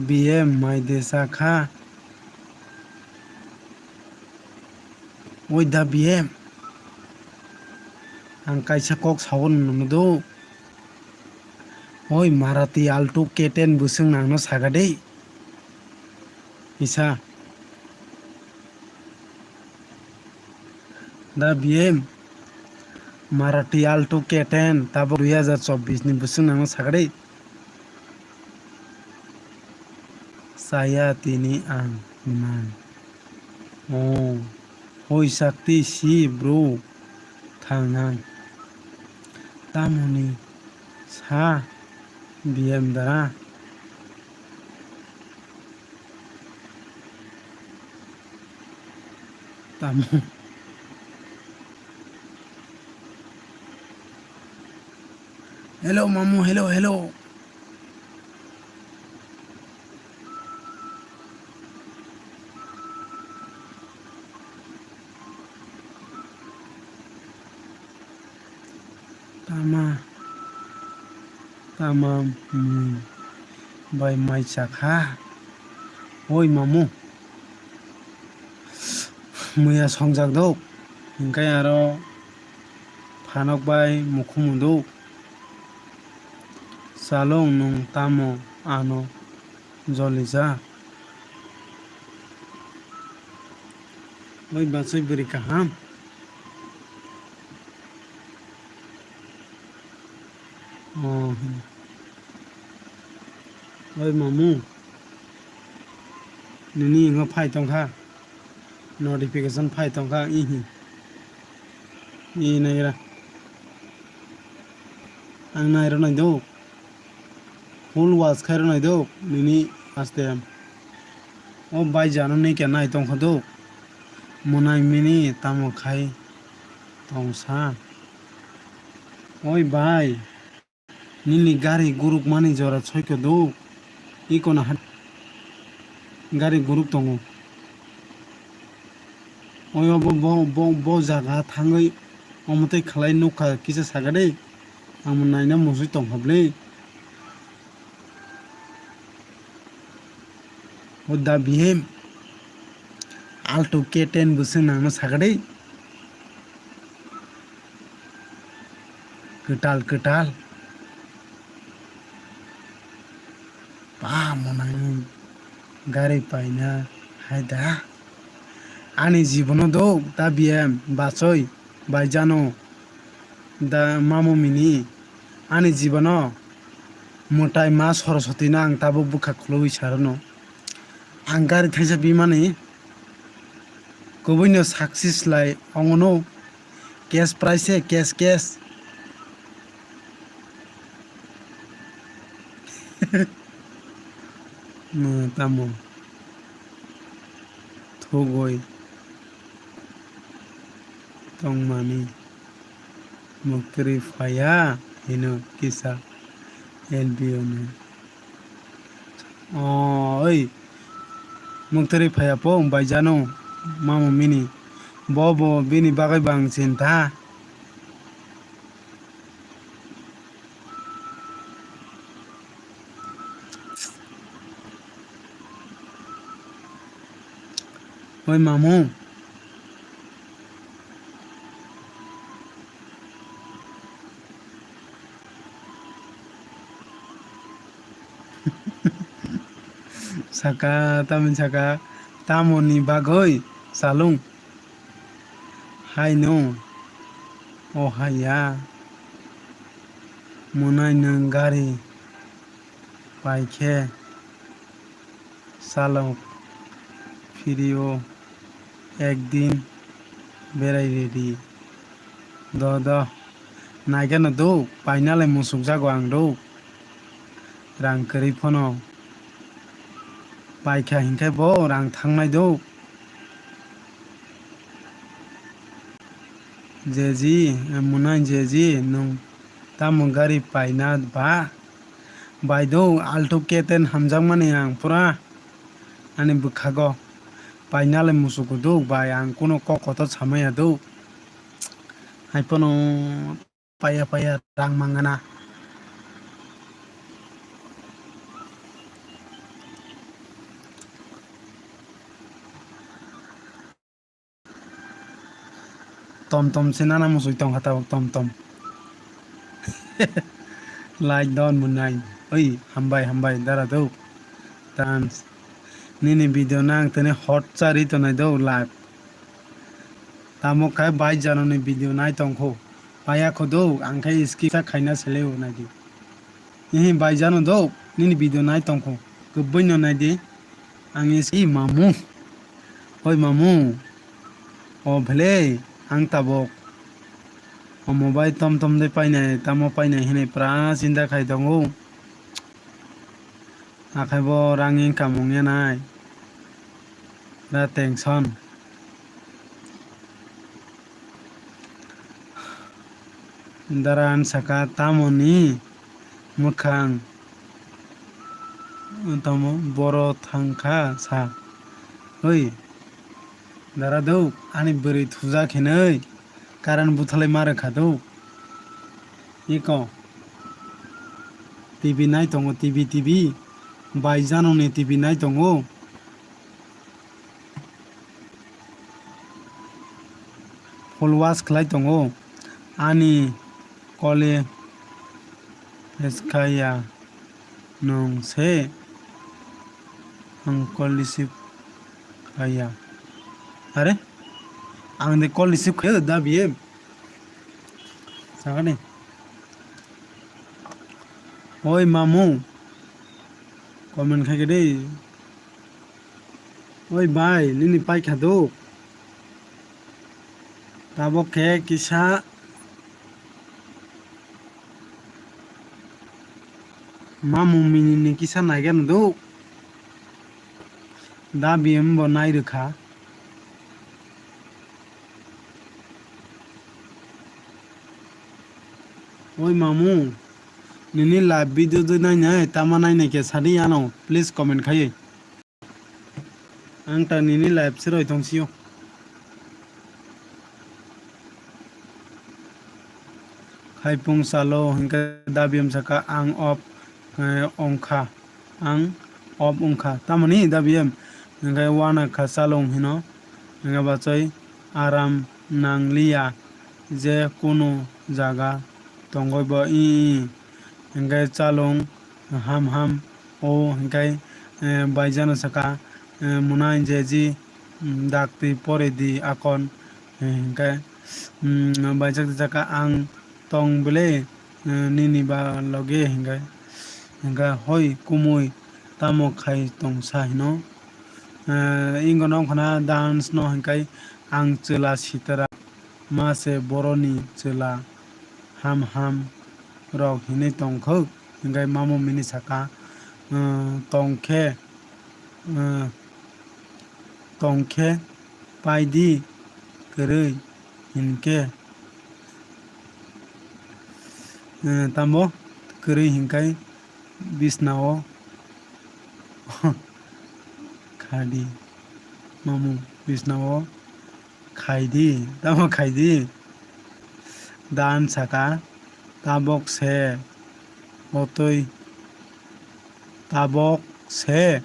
bm mai de saka oi da bm ang kaisa kok sawon nung do oi Maruti Alto K10 busung nang no saga dei isa da bm Marathi Alto K10 tabok 2024 ni busung nang sagade saya tini ang man oh hoi sakti si bro thangang tamoni sa BM dara tamu hello mamu hello tamam bai mai chakha oi mamu muya songjak dok hingkai aro phanok bai mukhum dok salong nung tamo ano jolija oi basoi beri kaham oh oi mamu nini ngo phai tongkha notification phai tongkha i naira ang naira nai do full watch khair nai do nini aste o bai jano nei ke nai tongkha do monai mini tamo khai tongsa oi bai nini gari guruk mani jora choiko do i kona hat gari guruk tongo oi bo jaga thangai omotai khlai nokha kisa sagade ang naina musui tonghablei o da BM Alto K10 busung nangno sagade ketal monang gari paina haida ani jibono do da BM basoi baijano da mamu mini ani jibono motai ma Saraswati nang tabo bukha khuloi sarano ang gari thaisa bimani kubuino success lai ongono cash price cash no tamo thogoi tongmani muktri phaya hino kisa LBO ne oi muktri phaya po baijano mamu mini bobo bini bagai bang cinta oi mamu saka tamin saka tamoni bagoi salung hai no oh haya monai nang gari paikhe salong video একদিন বেড়াই ready দ নাইগানো দৌ পাইনালাই মুসুক जागौ आं दौ रां करै फनो बाइखा हिंखाय ब रां थांनाय दौ जेजी मुनाय जेजी नों तामु गारि पाइना बा बायदौ आल्टो K10 हामजां माने आं पुरा आनि बुखागो painale musuku do bai ang kuno kokoto samaya do hai pono paya rang mangana tom sinana musui tong hata tom like don munai oi hambai dara do dance nini video nang tene hot chari to nai do live tamo kai bai jano ni video nai tongkho Paya ko do angkai skip sa khaina seleo na di. Ini baijano do nini video nai tongko. Kebai no nai di. Ang is mamu. Hoi mamu. O bhle ang tabok. O mobile tom de painai tamo painai hine pra sinda khai dongo. Akai bo rang income ongya nai. Na tension. Daran saka tamoni mukhang tamo boro thangkha sa oi dara dau ani beri thuja khenai karan buthalai mare khadau iko tv nai tongo tv baijano ne tv nai tongo followers khlai tongo ani kole eskaya nong se ang kolisip kaya are ang de kolisip kaya da biye sagane oi mamu comment khai ke dei oi bhai nini pai khado tabok ke kisa mamu mini kisa naigan do da biem bo nai rukha oi mamu nini live video do nai nai tama nai nai ke sadi ano please comment khai ang ta nini live siroi tongsiyo khai pung salo hingka da biem saka ang op ongkha ang op ongkha tamani da biem ngai wana khasalong hino ngai bachoi aram nanglia je kono jaga tongoi bo ngai chalong ham o ngai baijano saka munai jeji dakti pore di akon ngai baijak saka ang tong bele nini ba loge ngai nga hoi kumui tamo khai tong sa hino ingonong khana dance no hankai ang chela sitara ma se boroni chela ham rok hine tong khok ngai mamu mini saka tongkhe paidi kerei hinke tamo kerei hinkai bisnao khadi mamu bisnao khaidi tamo khaidi dan saka tabok se otoi tabok se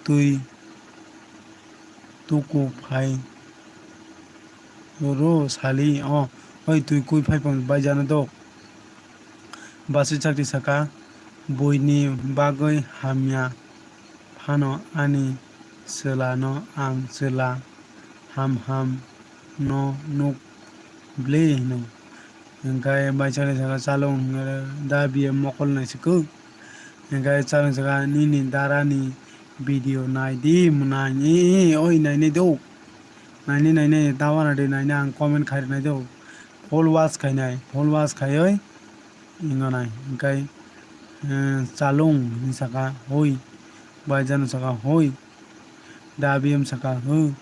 tui tuku phai ro sali o oi tui kui phai pang baijana do basi chakti saka boini bagoi hamya phano ani selano ang sela ham no nuk ble no ngai baisane saka salong da bi mokol na siku ngai chalong saka nini darani video nai di munani oi nai ne do nai tawana de nai ang comment khai nai do followers khai oi ingonai ngai chalong ni saka hoi bajan saka hoi da biem saka hu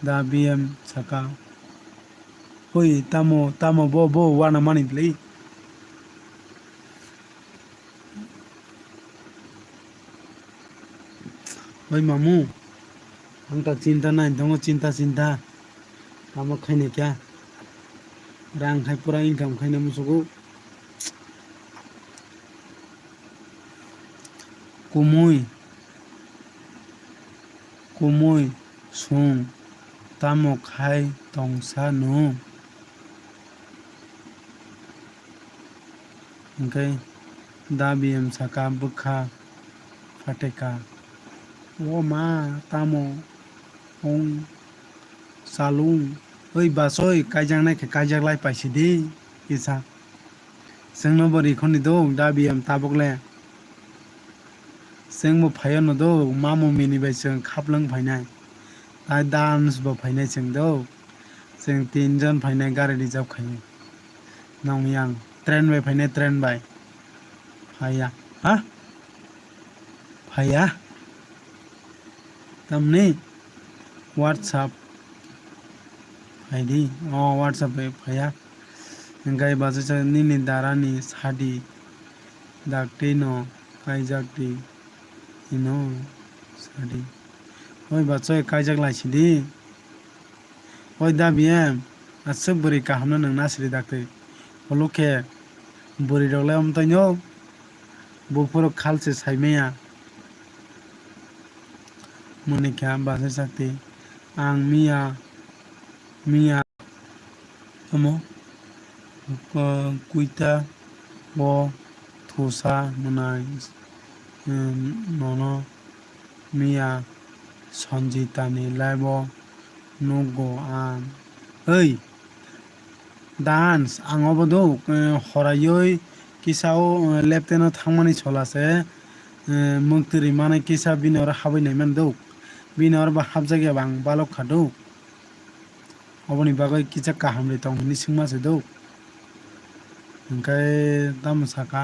da biem saka hoi tamo bo wana mani play hoi mamu angta cinta nai dongo cinta tamo khaine kya rang khai pura income khaine musugo kumui sung tamo khai tongsa no okay da biem saka bukha fateka o ma tamo ong salung oi basoi kaijak naikhe kaijak lai paisidi kisa जोंनो बोरै खनि दो दा BM ताबकले जोंबो फायो न दो मा मम्मीनि बाय जों खापलों फायनाय दा डान्स बो फायनाय जों दो जों 3 जन फायनाय गारि रिजार्भ खायो नंयां ट्रेन बाय फायनाय ट्रेन बाय फाया हा फाया तमनि WhatsApp फायदि WhatsApp बाय फाया गाय बाजै निनि दारानि सादि दागते न काइजाकति इनो सादि ओइ बाचय काइजाक लाइसिदि ओइ दा बिएम आसो बोरै काहामनो नों नासरि दागते हलुके बोरै रगलाय हमतैनो बुफोर खालसे साइमेया मुनिख्या बाजै sakti आं मिया तमो कुइता वो थोसा मुनाय nono मिया सन्जितानि लाइबो नगो आं ओइ डान्स आङोबो दो हरायै किसाओ लेफ्टेनो थांमानि सलासे मुक्तरि माने किसा बिनर हाबैनायमान दो बिनर बा हाबजागियाबा आं बालक खादो अबनि बागै किसा काहामरि तंनि सिंमासे दो ओंखाय तामो साका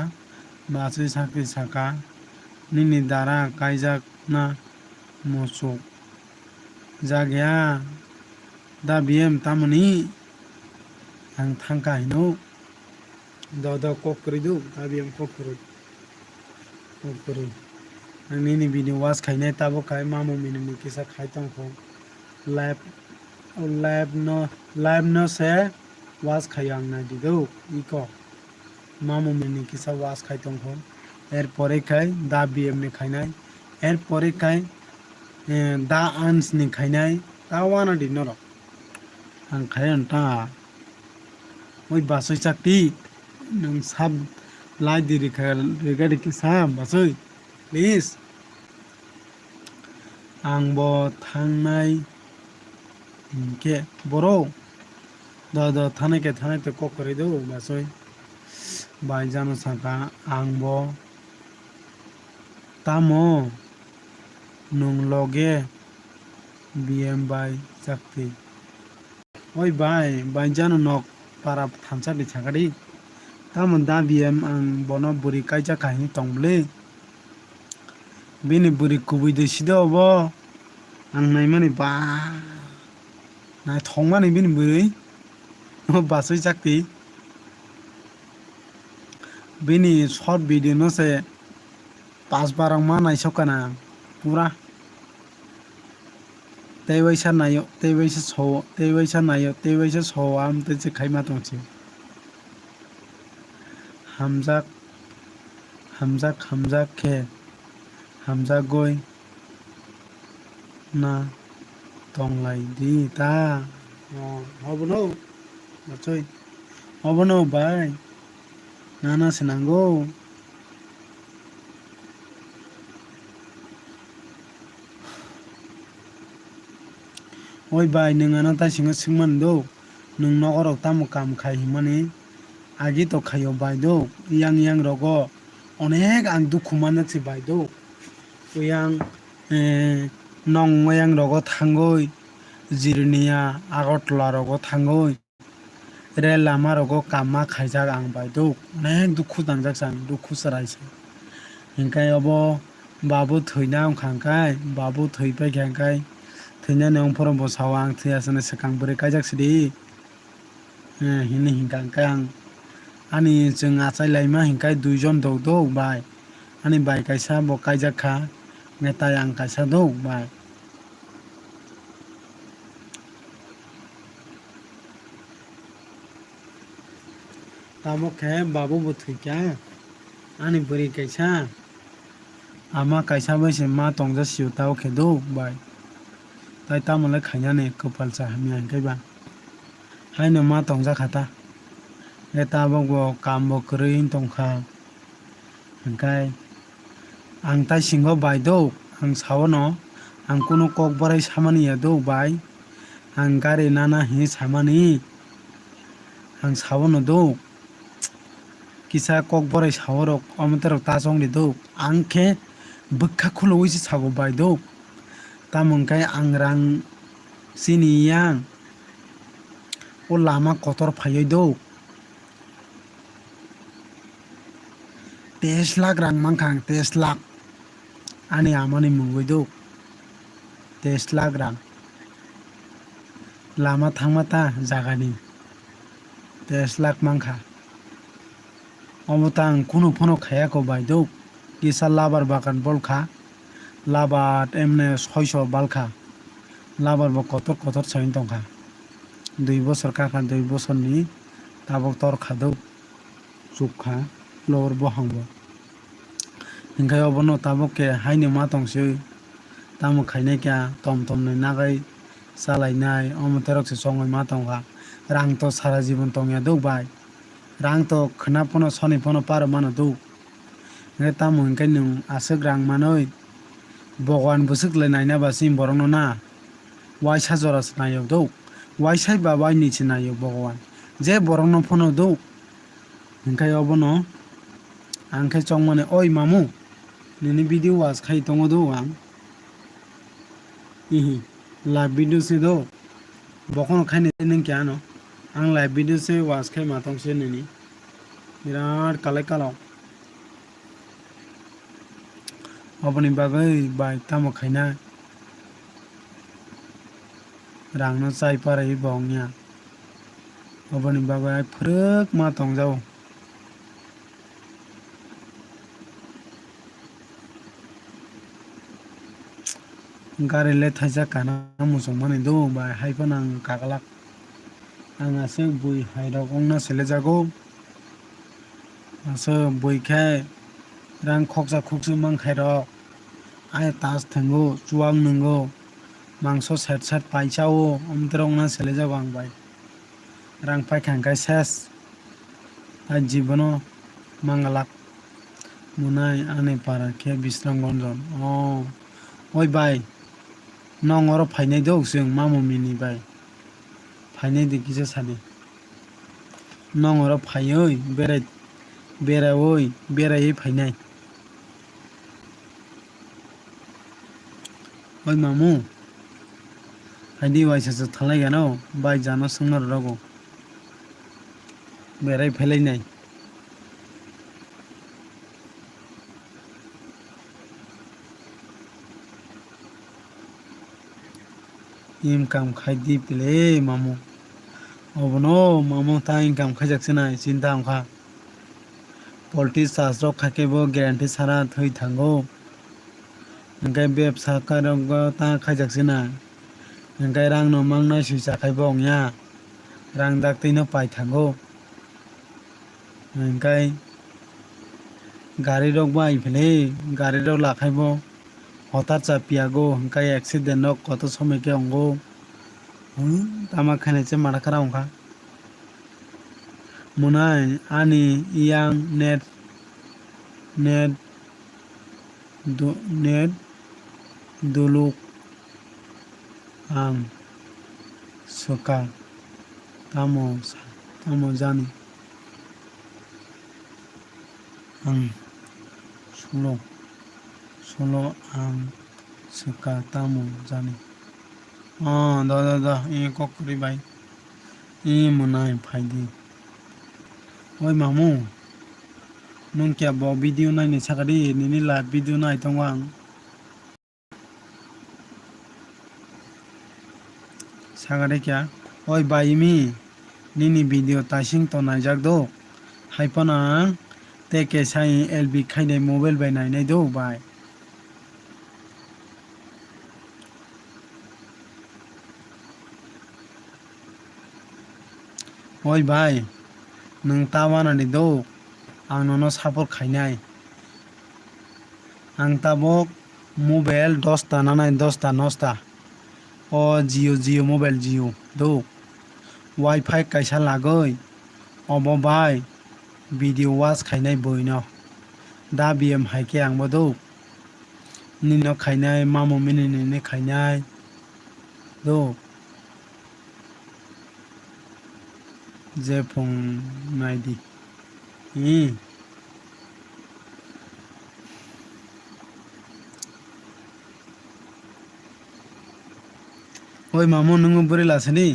बासै साख्रि साका निनि दारा काइजाक ना मोसौ जागाया दा बिएम तामनि आं थांका हिनो दा ककरि दो दा बिएम ककरि निनि बिनि वास खायनाय ताबो खाय मामु मिनि किसा खायतों खो लाइव न से वास खायो आं नायदि दो इको मामु मिनि किसा वास खायतों खो एरपरे खाय दा बिएम नि खायनाय एरपरे खाय दा आन्स नि खायनाय दा वाना दि नर आं खायन ता ओइ बासै sakti नों साब लाइ दिरि खाय रेगारि किसा बासै प्लिज आंबो थांनाय के बरो दा थानायके थानाय तो ककरि दो बासै बाय जानो साका आंबो तामो नों लगे बिएम बाय sakti ओइ बाय जानो नक पारा थामसालि सागारि तामो दा बिएम आं बनो बुरि काइजा काहिनि तंबले बिनि बुरि कुबुइदो सिदो अबो आं नायमानि बा नाय थंमानि बिनि बुरि बासै sakti बिनि शॉर्ट वीडियो न से 5 बार मा नायसकाना पूरा तेवैसा नायो तेवैसा सो आम ते खाइमा तंसे हामजाक खे हामजाक गय ना तंलाय दि ता हबनो बाचय हबनो बाय नाना से नांगौ ओइ बाय नोंगाना तासिङो सिंमान दो नों नगरक तामो काम खायहिमानि आगे तो खायो बाय दो yang rogo अनेक आं दुखु मानसि बाय दो yang nong yang rogo थांगोय जिरनिया आगरतला rogo थांगोय रेल लामा rogo काममा खायजाक आं बाय दो अनेक दुखु दांजाक सान दुखु सरायसे हिंखाय अबो बाबु थैना खांखाय बाबु थैबाय खांखाय थैना नों फरम बसाव आं थैयासने सकां बोरै काइजाक सिदि हिनि हिंखाय आं आनि जों आचाय लाइमा हिंखाय 2 जन दो बाय आनि बाय कायसा बो काइजाक खा नेताय आं कायसा दो बाय तामोखे बाबु बो थैक्या आनि बोरै कायसा आमा कायसा बैसे मा तंजा सिउताव खेदो बाय ताई तामोलाय खायनाने कपाल चाहमिया हिंखायबा हायनो मा तंजा खाता ताबो कामबो करै तंखा हिंखाय आं ताई सिंगो बाय दो आं सावनो आं कुनो कक बाराय सामानिया दो bye ang gari nana hi samani ang sawono do kisa kok borai saworok omoterok tasong ni do angke bukha khulo wisi sago bai do tamongkai ang rang sini yang o lama kotor phaioi do 23 lakh rang mangkhang 23 lakh ani amani mungoi do 23 lakh rang lama thangmata jagani 23 lakh mangkha omotang kuno phono khaya ko bai do kisa labar bagan bolkha labar emne 600 balkha labar bo kotor kotor chain tongkha 2 bosor kakha 2 bosor ni tabok tor khado chukha lor bo hangbo hingkai obono tabok ke haini ma tongsi tamo khainai kya tom tom ni nagai chalainai omoterok se songoi ma tongkha rang to sara jibon tongya do bai rang to khna pono soni pono par mano do ngai tamo hingkai nung asuk rang manoi bogwan busuk le naina ba sim borong no na waisa jora nayo do waisai ba wai ni nayo bogwan je borong no phono do hingkai obono angkai chongmane oi mamu nini video was khai tongo do ang ihi live video se do bokono khaini neng kya no ang live video se was khai matong se nini birat kalai kalau oboni bagai bai tamo khaina rang no chai parai bongnya oboni bagai phuruk ma tongjao gari le thaisa kana musong mani do bai haipon ang kakalak ang ase bui hairok ongna sele jago ase bui khai rang khokja khuksu mang khairok ai tas thango chuang nungo mangso set set paisao omterong na sele jago ang bai rang pai khangkai ses ai jibono mangalak munai ane para khe bisrang gonjon oi bai nongoro phainai do sing mamu mini bai phainai de kisa sani nongoro phaioi berai berai phainai oi mamu haidi waisa sa thalai gano bai jano sungnar rogo berai phelai nai income khai di pile mamu obono mamu ta income khajak sina chinta amkha polti sasro khake bo guarantee sara thoi thango hingkai ব্যবসা karok ta khajak sina hingkai rang no mangna suisa khai bo ongya rang daktei no pai thango hingkai gari rok bai pile gari rok lakhai bo হঠাৎ চাপিয়াগো হংকাই accident কত সময় কে অঙ্গ তামা খাইছে মারা খারা অঙ্কা মনাই আনি ইয়াং নেট নেট নেট দুলুক আং সুকা তামো তামো জানি আং সুলো solo ang suka tamu jani da e kokuri bai e munai phaidi oi mamu nung kya bo video nai ni sakari nini live video nai tongwang sagare kya oi bai mi nini video tasing to nai jak do haipana te ke sai lb khainai mobile bai nai nai do bai oi bai nung tawana ni do ang nono support khainai ang tabok mobile 10 ta nanai 10 ta 9 ta o Jio mobile Jio do wifi kaisa lagoi obo bai video watch khainai boino da bm haike ang bodo nino khainai mamu mini ni khainai do যে ফং নাইদি ওই মামু নोङो बोरै लासोनि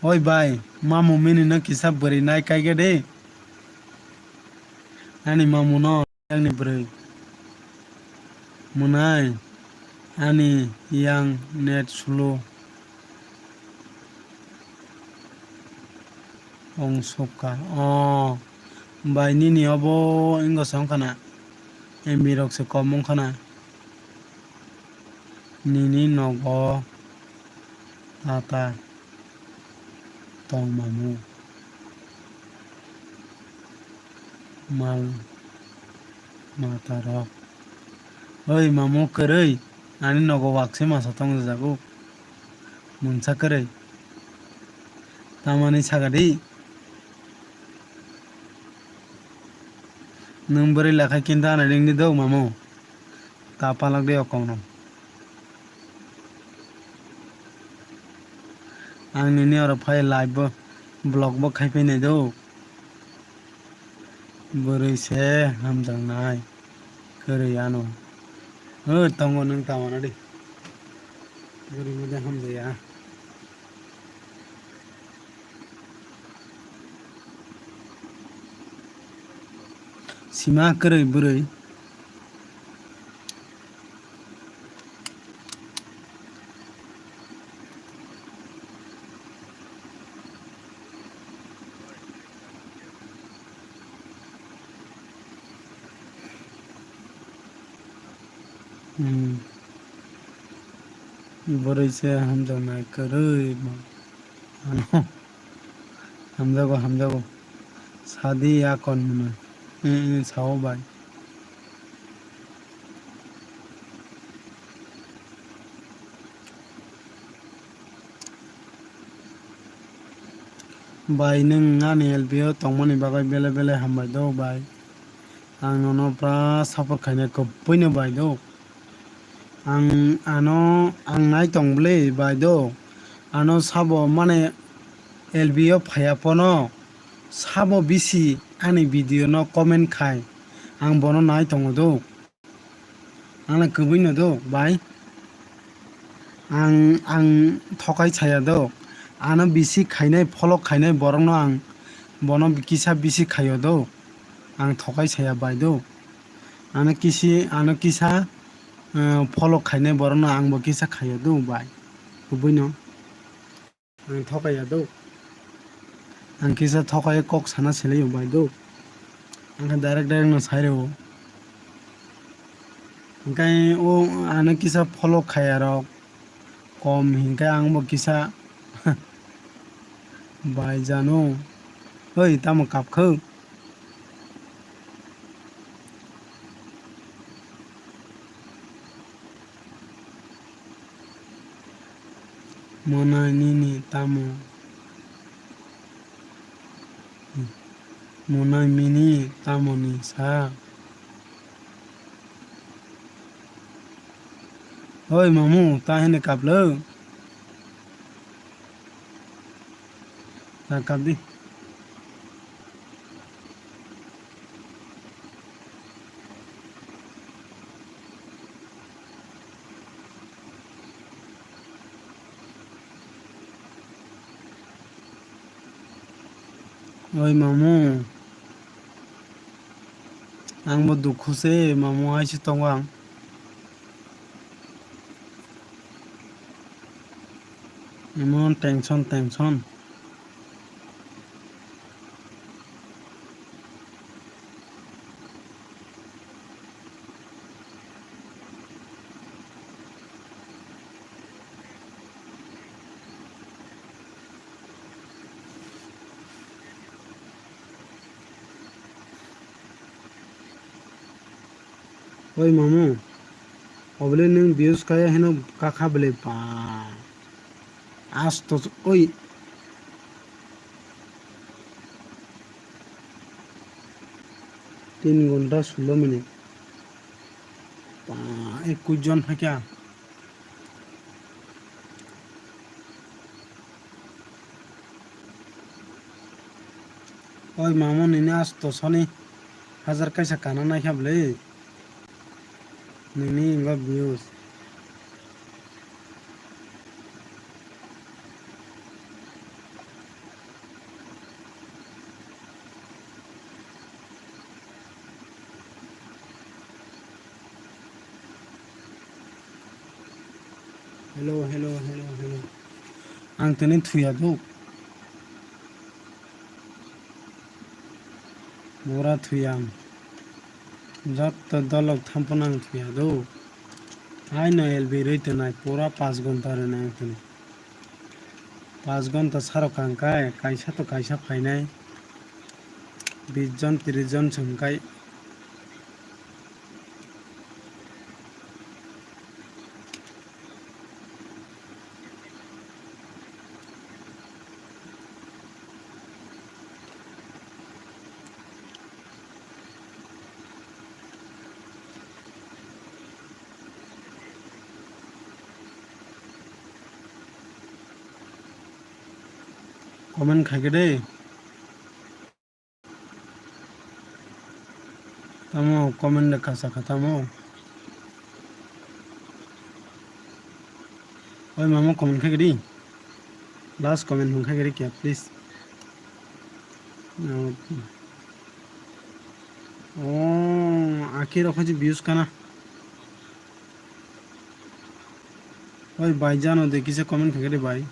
ओइ भाई मामू मिनि न किसा बोरै नाय कायगे दे आंनि मामू न आंनि बोरै मुनाय आंनि yang net slow ongsoka भाई निनि अब इंगस खाना एमिरक से कम खाना निनि नगो ताता tong mamu mal mataro oi mamu koroi ani nogo wakse masa tong jago munsa koroi tamani sagadi nung borai lakai kinta ana ringni dog mamu ta palak de okono ang nini oro phai live bo blog bo khai nai do borai se hamjang nai koroi ano tongo nung tamana di borai moja hamjaya sima koroi borai borai se hamjang nai koroi ano hamjago sadi akon muna sao bai bai nung ani LBO tongmani bagai bele bele hambai do bai ang nono pra support khaine koppoino bai do ang ano ang nai tongle bai do ano sabo mane LBO phaya pono sabo bisi ani video no comment khai ang bono nai tongo do angna kubuino do bai ang thokai chaya do ano bisi khainai follow khainai borok no ang bono kisa bisi khayo do ang thokai chaya bai do ano kisa follow khainai borok no ang bo kisa khayo do bai kubuino ang thokai ya do ang kisa thokai kok sana selayo bai do ang direct no saire o angkai o ano kisa follow khaya rok kom hingkai ang bo kisa bai jano oi tamo kapkho monai nini tamo monai mini tamo ni sa oi mamu ta hene kaplo ta kap di oi mamu ang bo dukhu se mamu aisi tongo ang emon tension oi mamu obole nung views kaya heno kakha bele pa as to oi 3 ঘন্টা 16 minute 21 জন থাকা ওই মামুন ইনে আসতো Sony হাজার কাইসা কানা নাই খাবলে নিনি ইংবা views hello hello hello hello आं तने थुया दो बरा थुया जत दलक थाम्पनां थुया दो आइ न एलबी रैते नाय पूरा 5 घंटा रे नाय तने 5 घंटा सारो कांकाय काइसा तो काइसा फाइनाय 20 जन 30 जन संकाय कमेन्ट खाके दे तमो कमेन्ट खासा खतामो ओय मामा कमेन्ट खाके दी लास्ट कमेन्ट हुं खाके दी क्या प्लीज ओ आखिर रखो जी व्यूज काना ओय भाई जानो देखी से कमेंट खाके दे भाई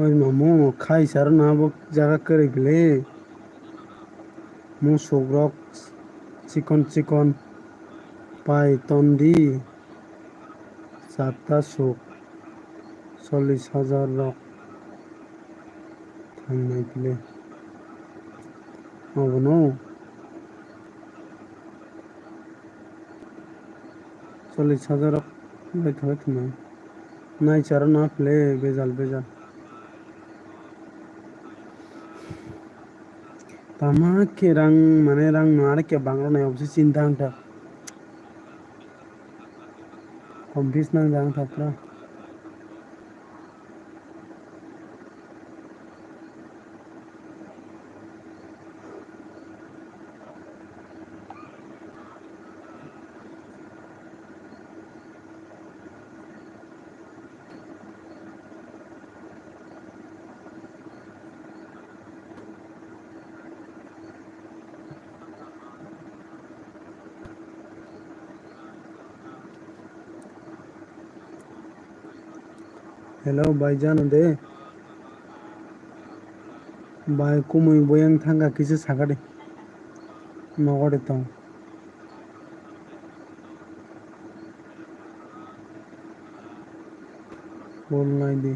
ओय मामो खाई सार ना बो जागा करे गले मु सोग्रक चिकन चिकन पाई तंदी 7টা सोक 40,000 रक थांनाय गले अबनो 40,000 रक बाय थाबाय थुना नाय चार ना प्ले बेजाल बेजाल तामा के रंग माने रंग मारे के बांग्ला नाय अबसे चिंता अंटा कम्पिस नां जांग थापरा हेलो भाईजान दे भाई कुमुई बोयंग थांगा किसे सागादे नगदे तो ফুল নাই দি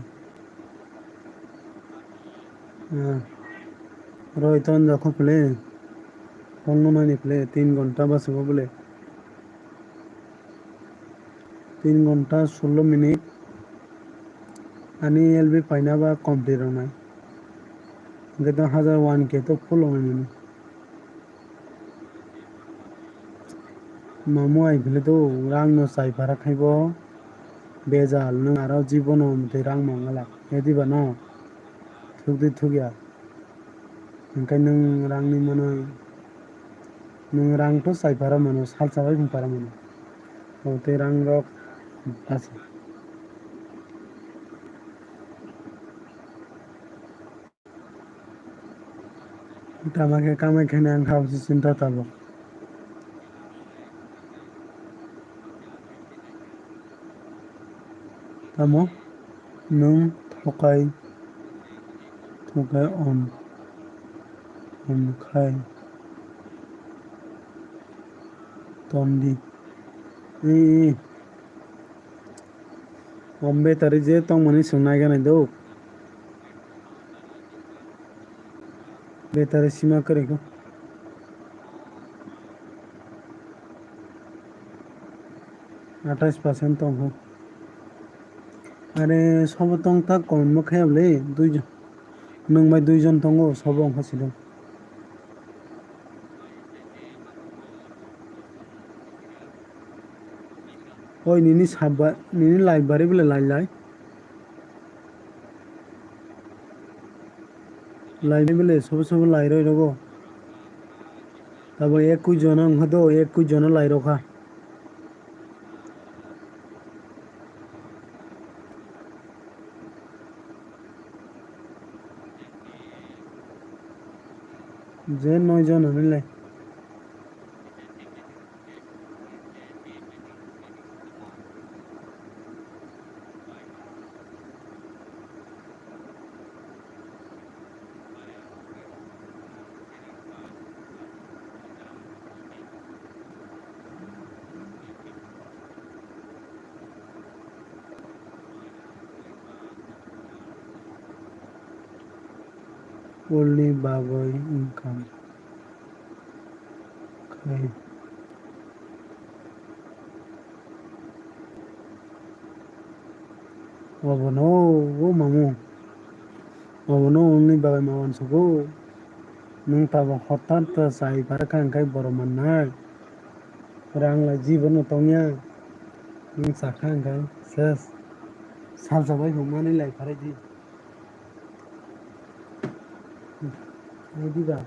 রয়তন যখন প্লে ফোন নাই নিপ্লে 3 ঘন্টা বাঁচব বলে 3 ঘন্টা 16 মিনিট আনি এলবি পাইনা বা কমপ্লিট নাই কিন্তু 1001 তো ফুল হয়নি মামু আইফেলে তো রাং ন চাইফারা খাইব বেজাল नों आरो जीवनाव मते रां मंगला एदिबा न थुगदि थुगिया ओंखायनो नों रांनि माने नों रांथ' साइफारा मोनो साल साबाय बुंफारा मोनो औ ते रां रक गासै তামাকে কামে খেনে আং খাবছি চিন্তা তাবো তামো नों थकाय थकाय अनखाय तमदि ए अम्बे तारि जे तंग मनि सोंनाय गानाय दौ बेतारि सीमा करेको 28% तंग हो আরে সব তং তা কম খায়াবলে দুইজন नोंबाय दुइजन दङ सब अंखासिदों ओइ निनि साबा निनि लाइबारि बोले लाइलाय लाइने बोले सब लाई रय रगो तब एक कुछ जना अंखा दो एक कुछ जना लाई रखा जे 9 জন হইলে only বাবাই ইনকাম খাই অবনো ও মামু অবনো only বাবাই মাওয়ান সগো नों ताबो हठात साइ बारा खांखाय बर माननाय रांलाय जीवन तंया नों साखांखाय सेस साल जाबाय हमनानै लायफाराय दि आइदिबा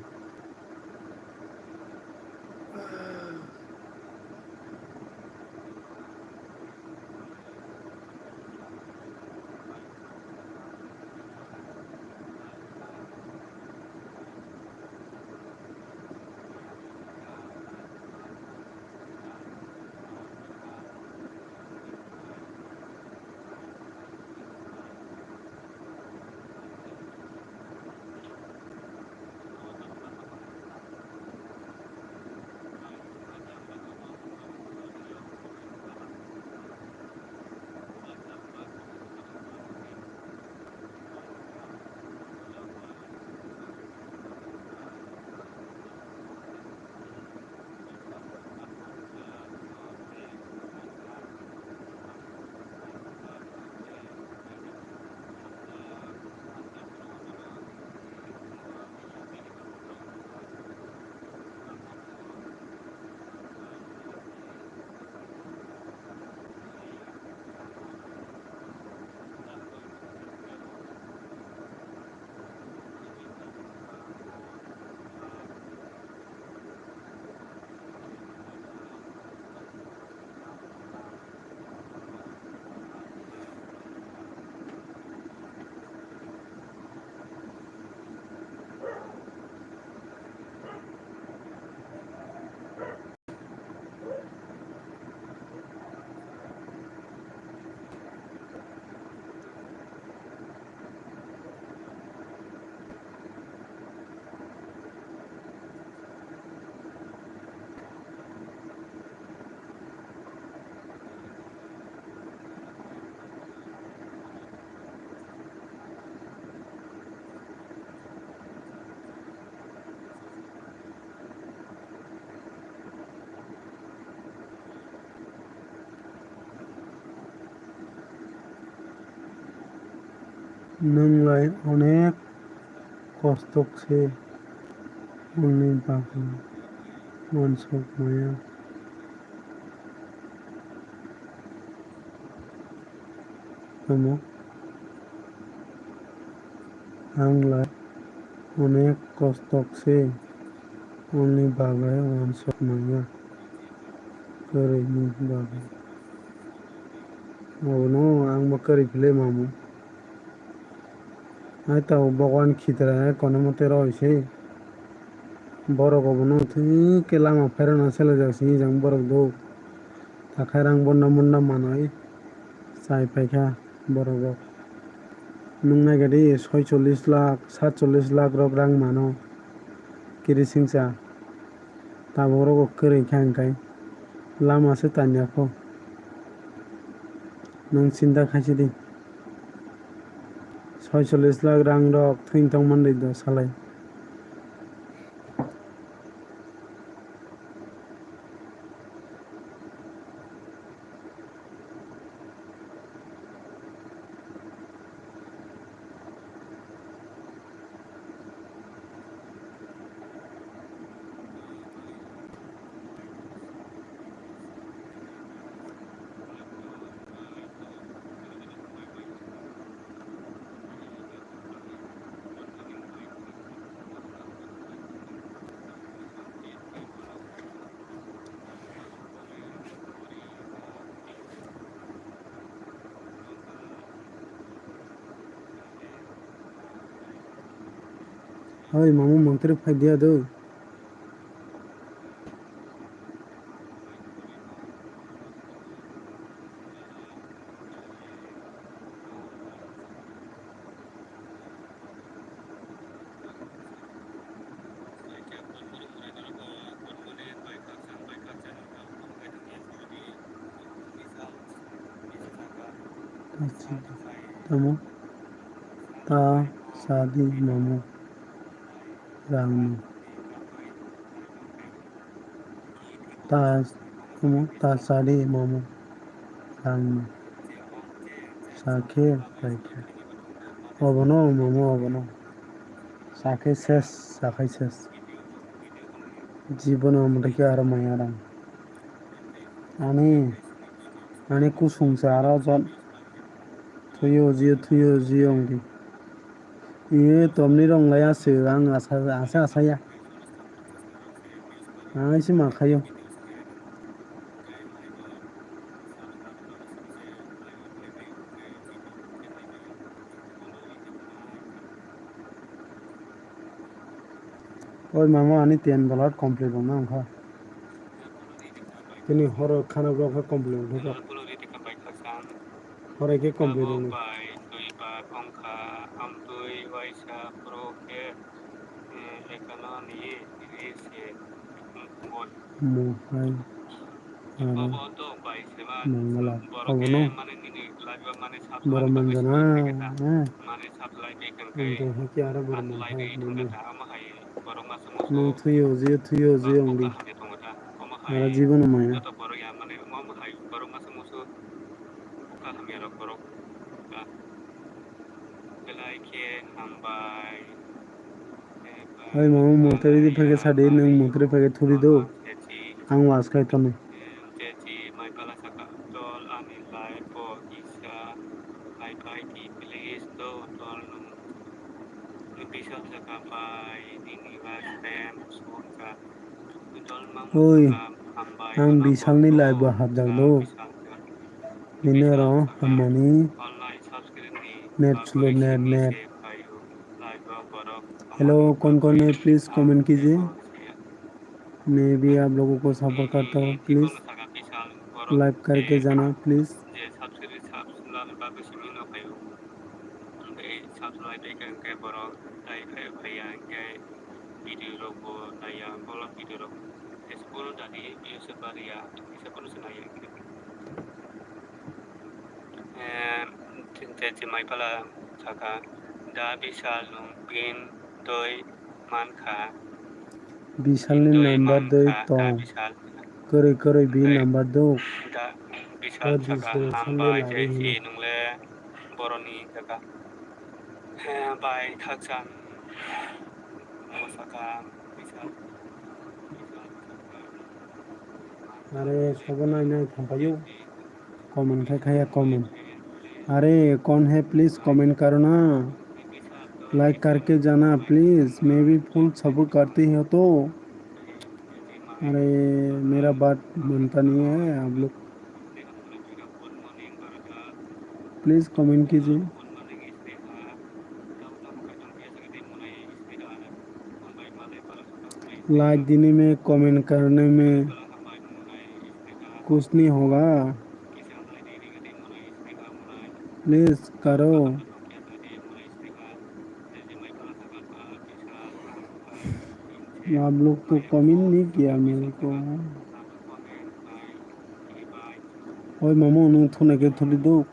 नोंलाय अनेक खस्थ'सै आंनि बागै अनसकमाया मामु आंलाय अनेक खस्थ'सै आंनि बागै अनसकमाया गोरैनि बागै ಅವನು ಹಂಗೆ ಮಕ್ಕರಿ ಪ್ಲೇ ಮಾಮು ಆಯ್ತಾ ಭಗವಾನ್ ಕಿದ್ರೆ ಕೊನೆ ಮತ್ತೆ ರಹಿಸಿ ಬರಗಬನು ಥೀಕೆ लामा फेरना सोलायजासिनो जों बरगदौ थाखायरां बन्ना मुन्ना मानाय साय फायखा बरगो नों नायगदि 46 लाख 47 लाख रक रां मानो किरिसिंसा ताबरगो कोरै खांखाय लामासो तान्याखौ नों सिन्ता खायसिदि 46 लाख रां रक थैंथं मानदै द सालाय Oi mamu मंत्री फायदिया दो tamu ta sadi mamu ramu ta kamu ta sadi mamu ramu sakhe paikhe obono mamu obono sakhe ses sakai ses জীবনে আমাদেরকে আর মায়ারাম ani kusungsa ara jon thuyo jiyo ongi iye tomni ronglai asu ang asaya aisi makayo oi mama ani 10 dollar complete hona angkha tini hor khana blok ha complete hoba hor ke complete hona mohai ara mangala abono boro manjana ante haki ara boro manjana nung thuyo jiyo ongi ara জীবন maya oi mamu monteri di phage sade nung monteri phage thuri do ang was khai tone oi ang bisalni live ba habjagdo minero hammani net slow net hello कौन है please comment कीजिए मैं भी आप लोगों को support करता हूँ प्लीज लाइक करके जाना प्लीज বিশালনি নাম্বার দই তো করে বি নাম্বার দো और दूसरे संडे लागे ही by Thaksan Osaka Misal अरे सब नहीं थम्पायो कमेंट खाया कमेंट अरे कौन है प्लीज कमेंट करो ना लाइक करके जाना प्लीज मैं भी फुल सपोर्ट करती हो तो अरे मेरा बात मानता नहीं है आप लोग प्लीज कमेंट कीजिए लाइक देने में कमेंट करने में कुछ नहीं होगा प्लीज करो आप लोग तो कमेंट नहीं किया मेरे को ओए मामू नों थोने के थोड़ी दो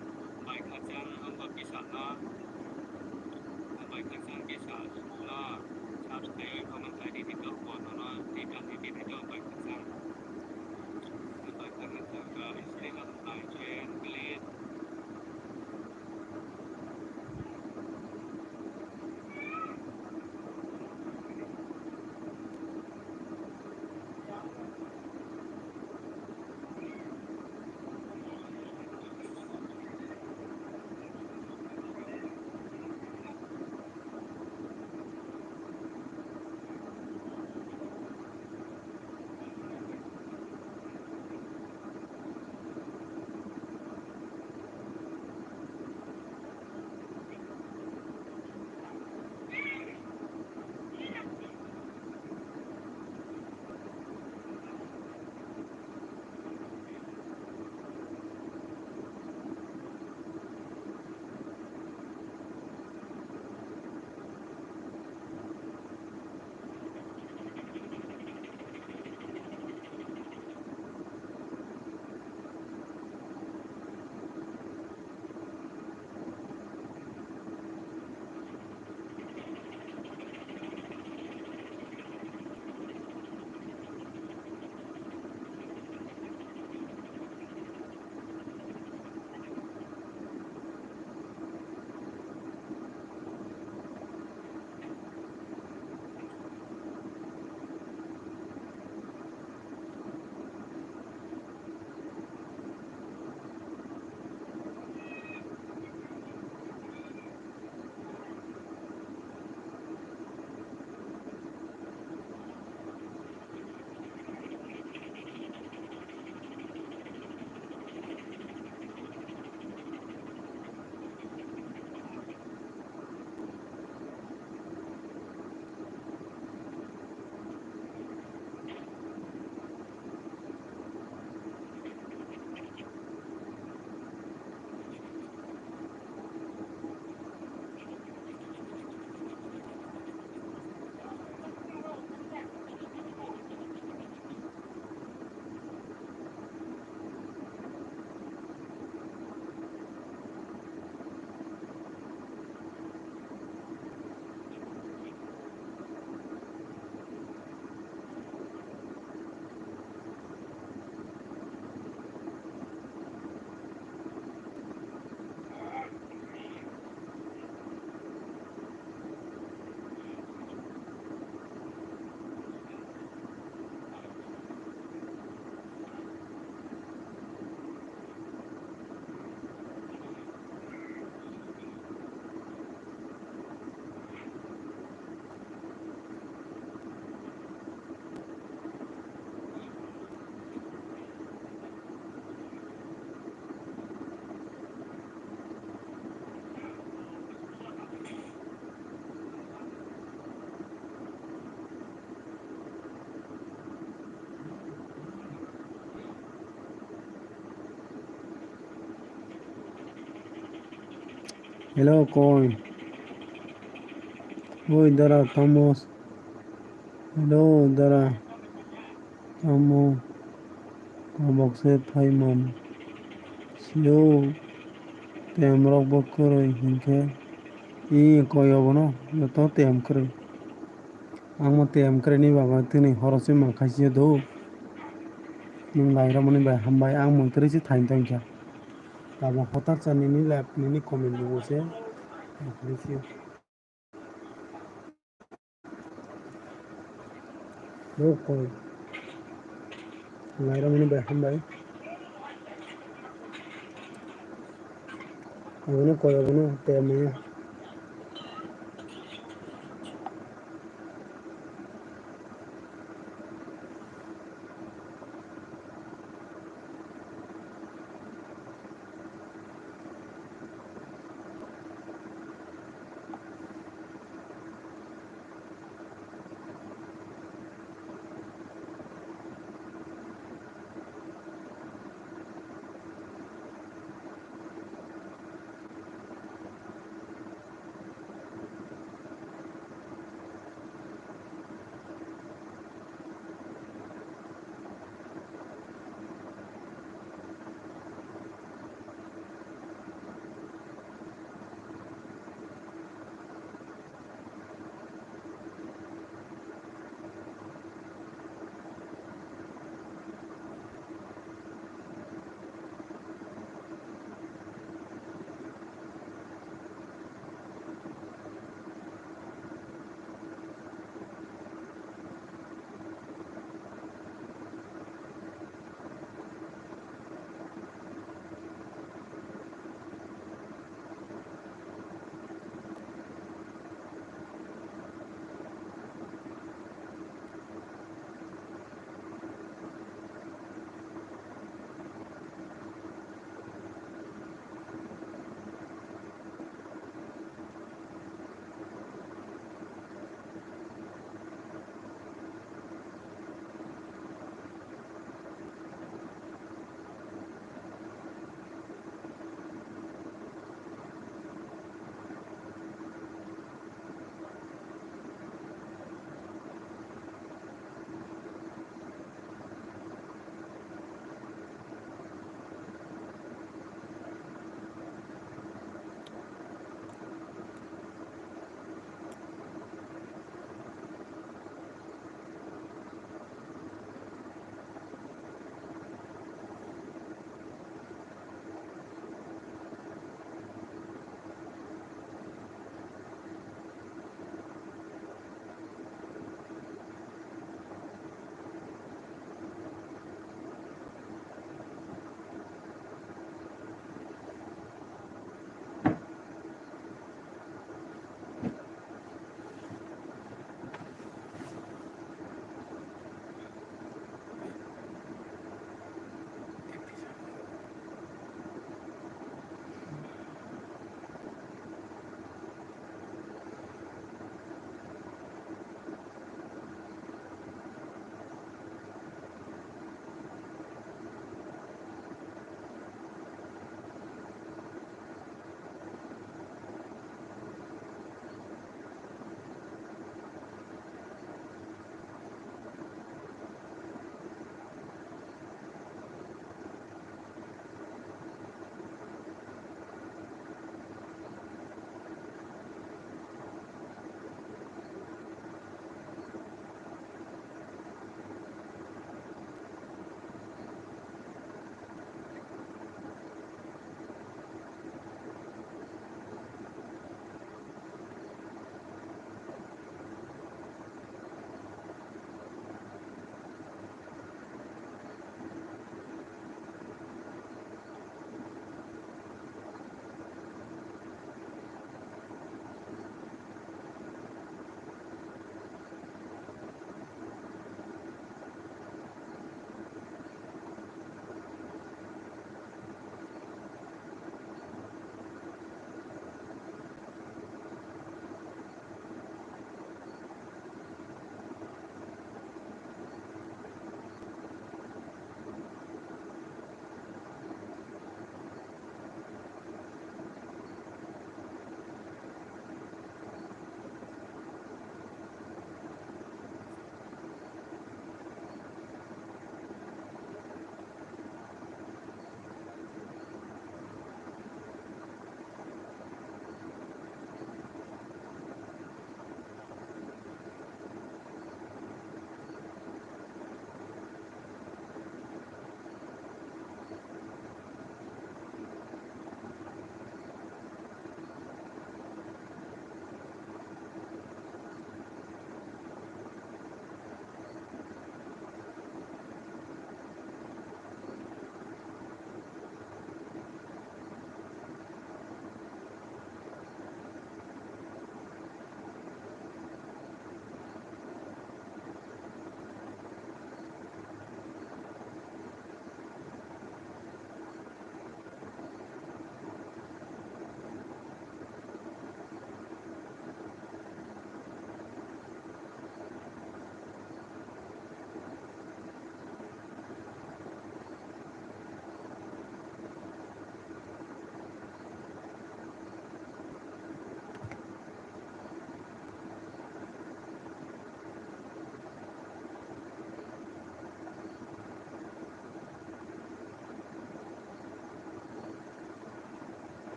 हेलो कौन वो इधर आ तमोस हेलो इधर आ तमो काबक से थाई मम सियो तेमरक बकरो हिंखे कयबनो यतो तेम करे आं तेम करे नि बाबा तने हरसे माखासे दो नों लायरामनि बाय हामबाय आं मोनथरेसे थाइन थाइखा बाबा हतार चानि नि लाइफ नि कमेन्ट दङसे माखासे बहुत कय माइरंखौनो बेरखांबाय अबेनो कय अबेनो तेमोनो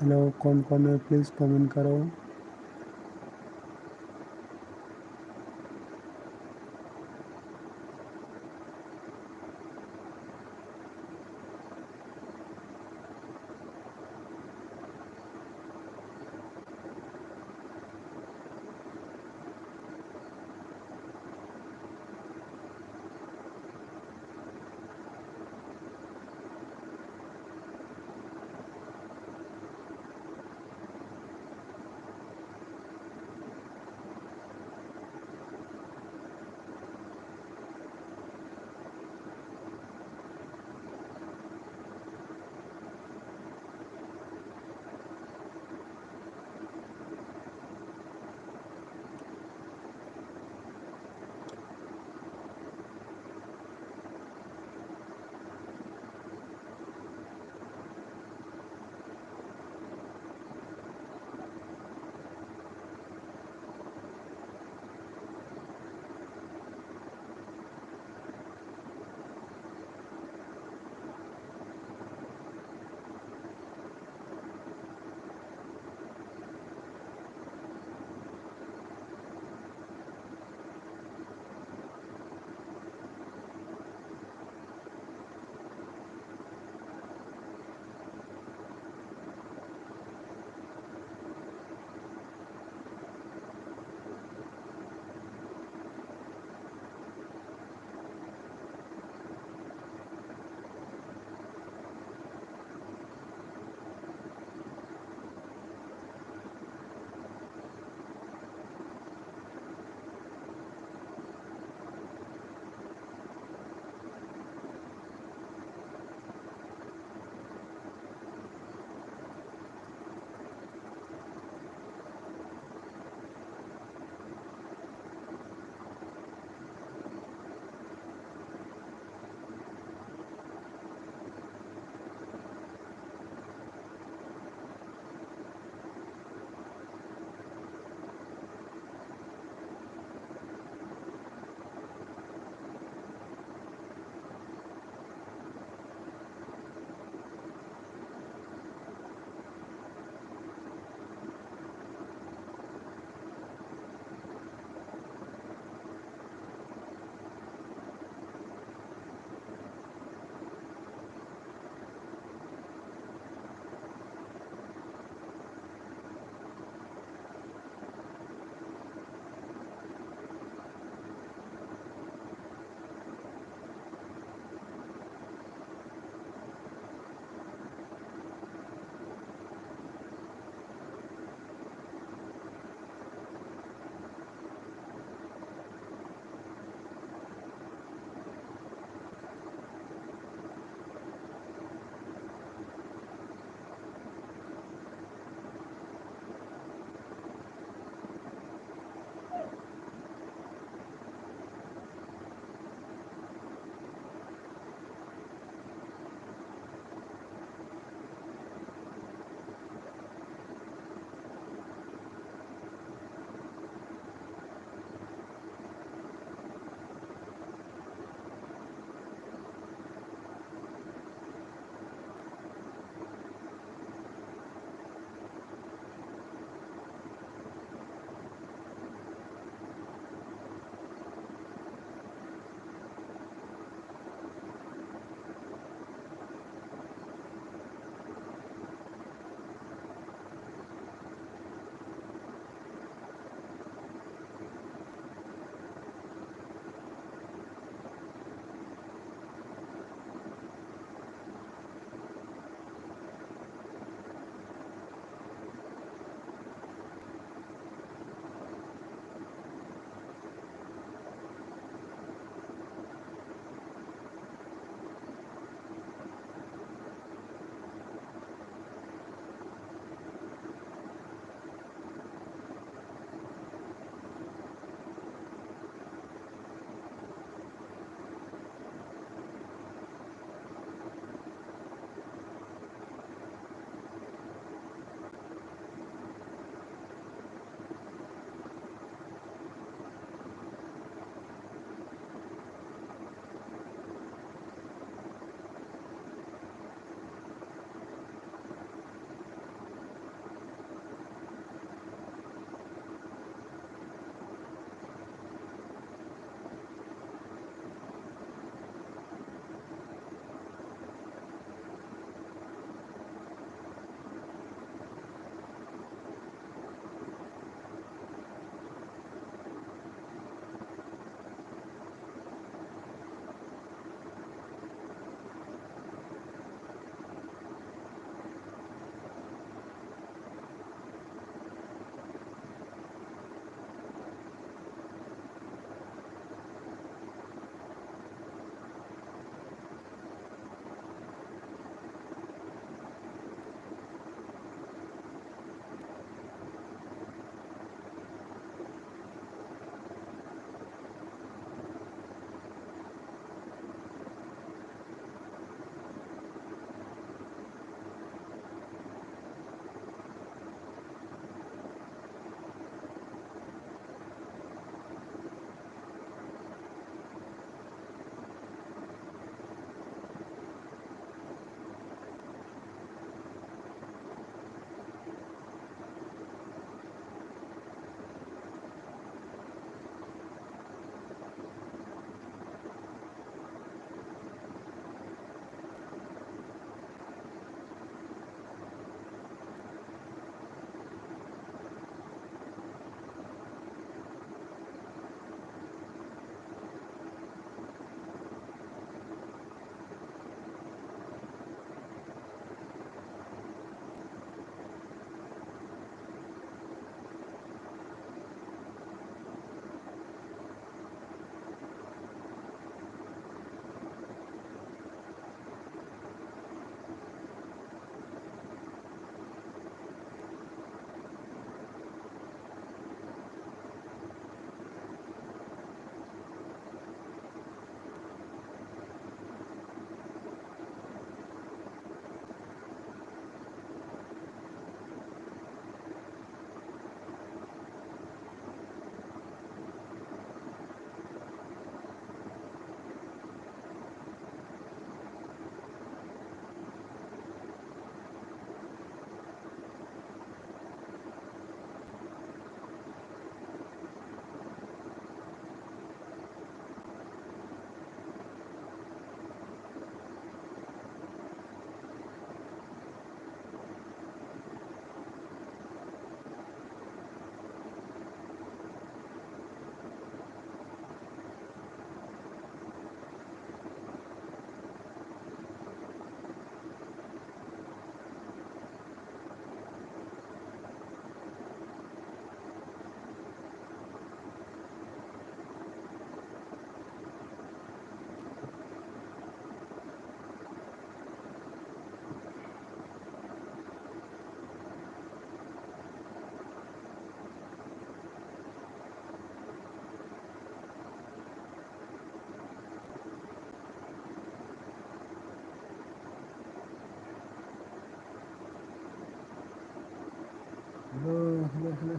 हेलो, कौन-कौन है प्लीज़ कमेंट करो।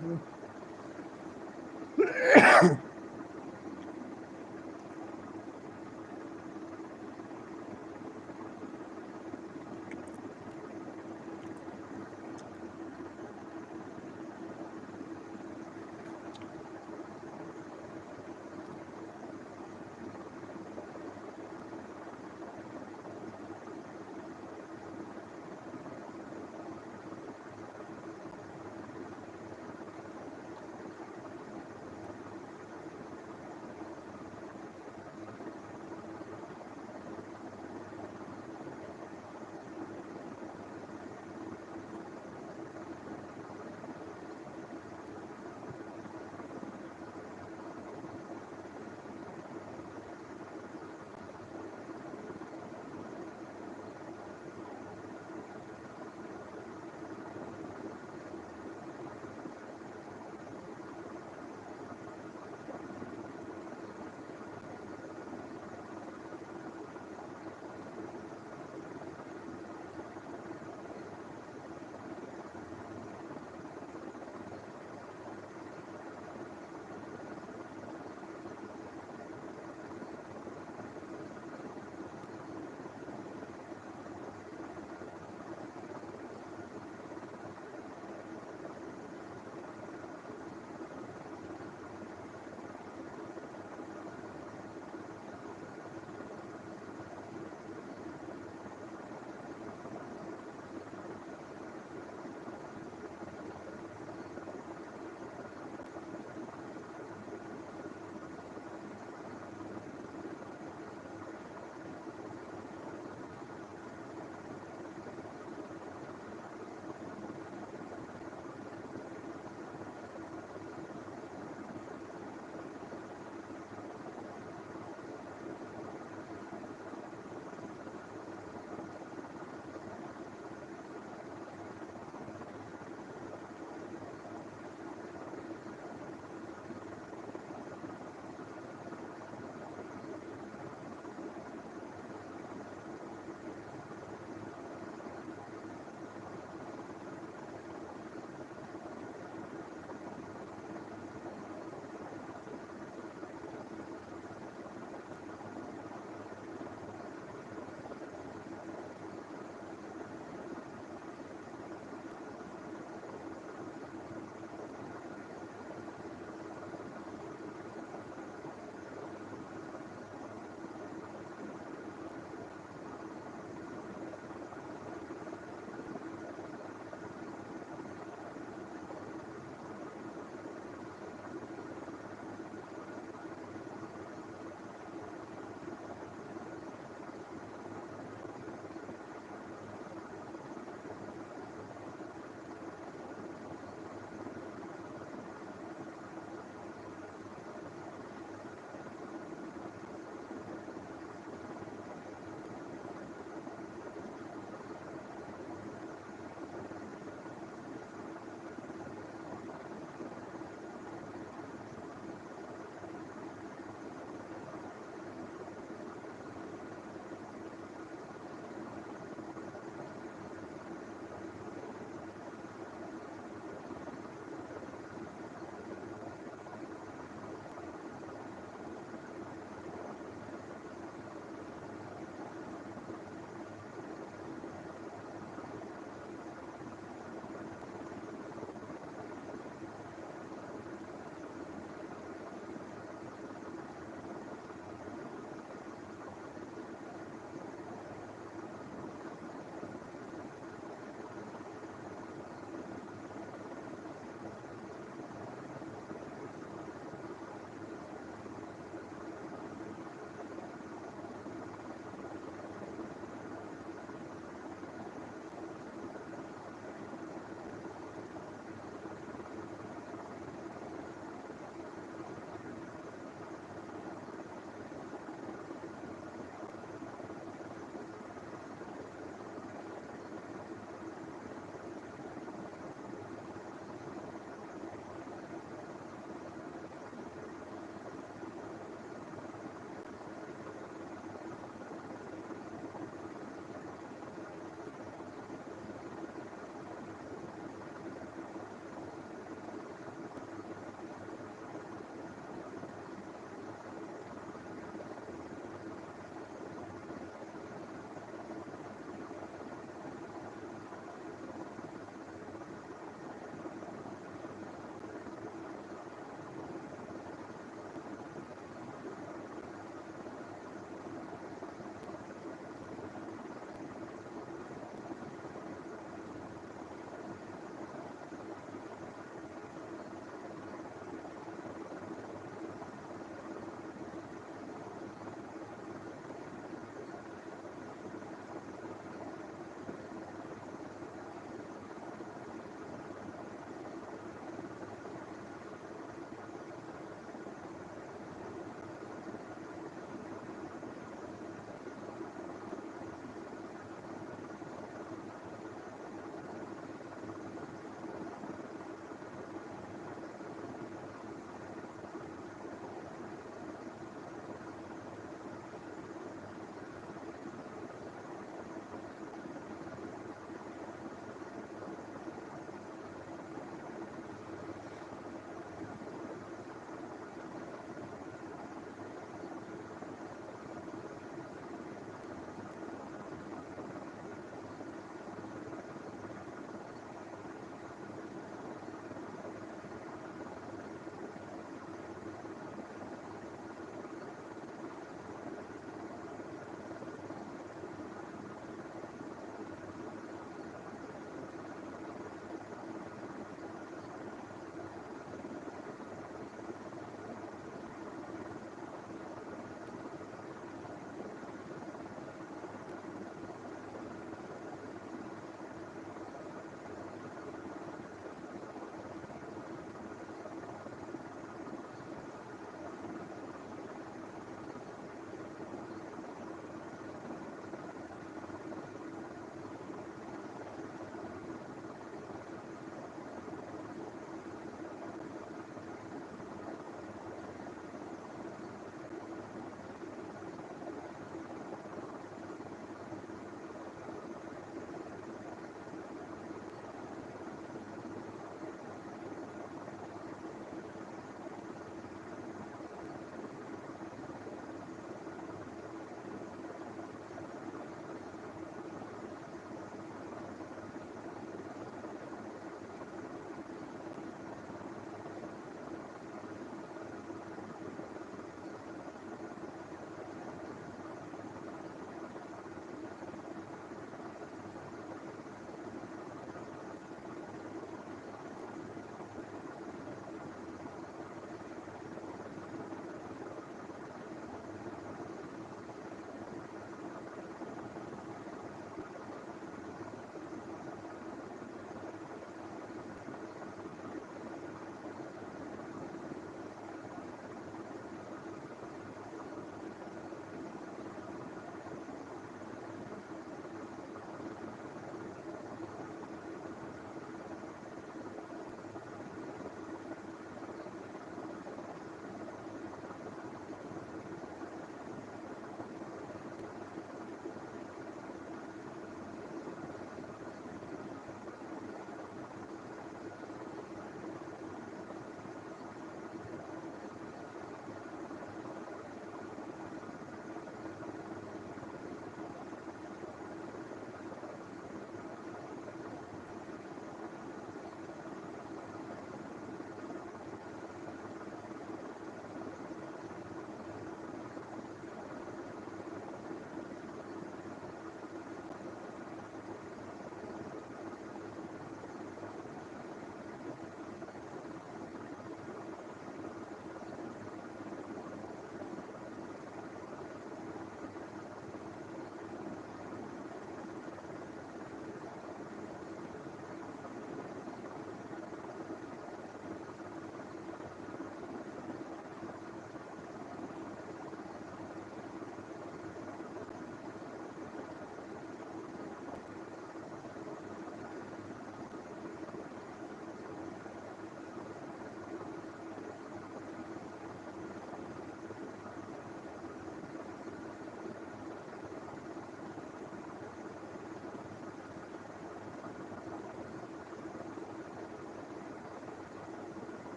Hello.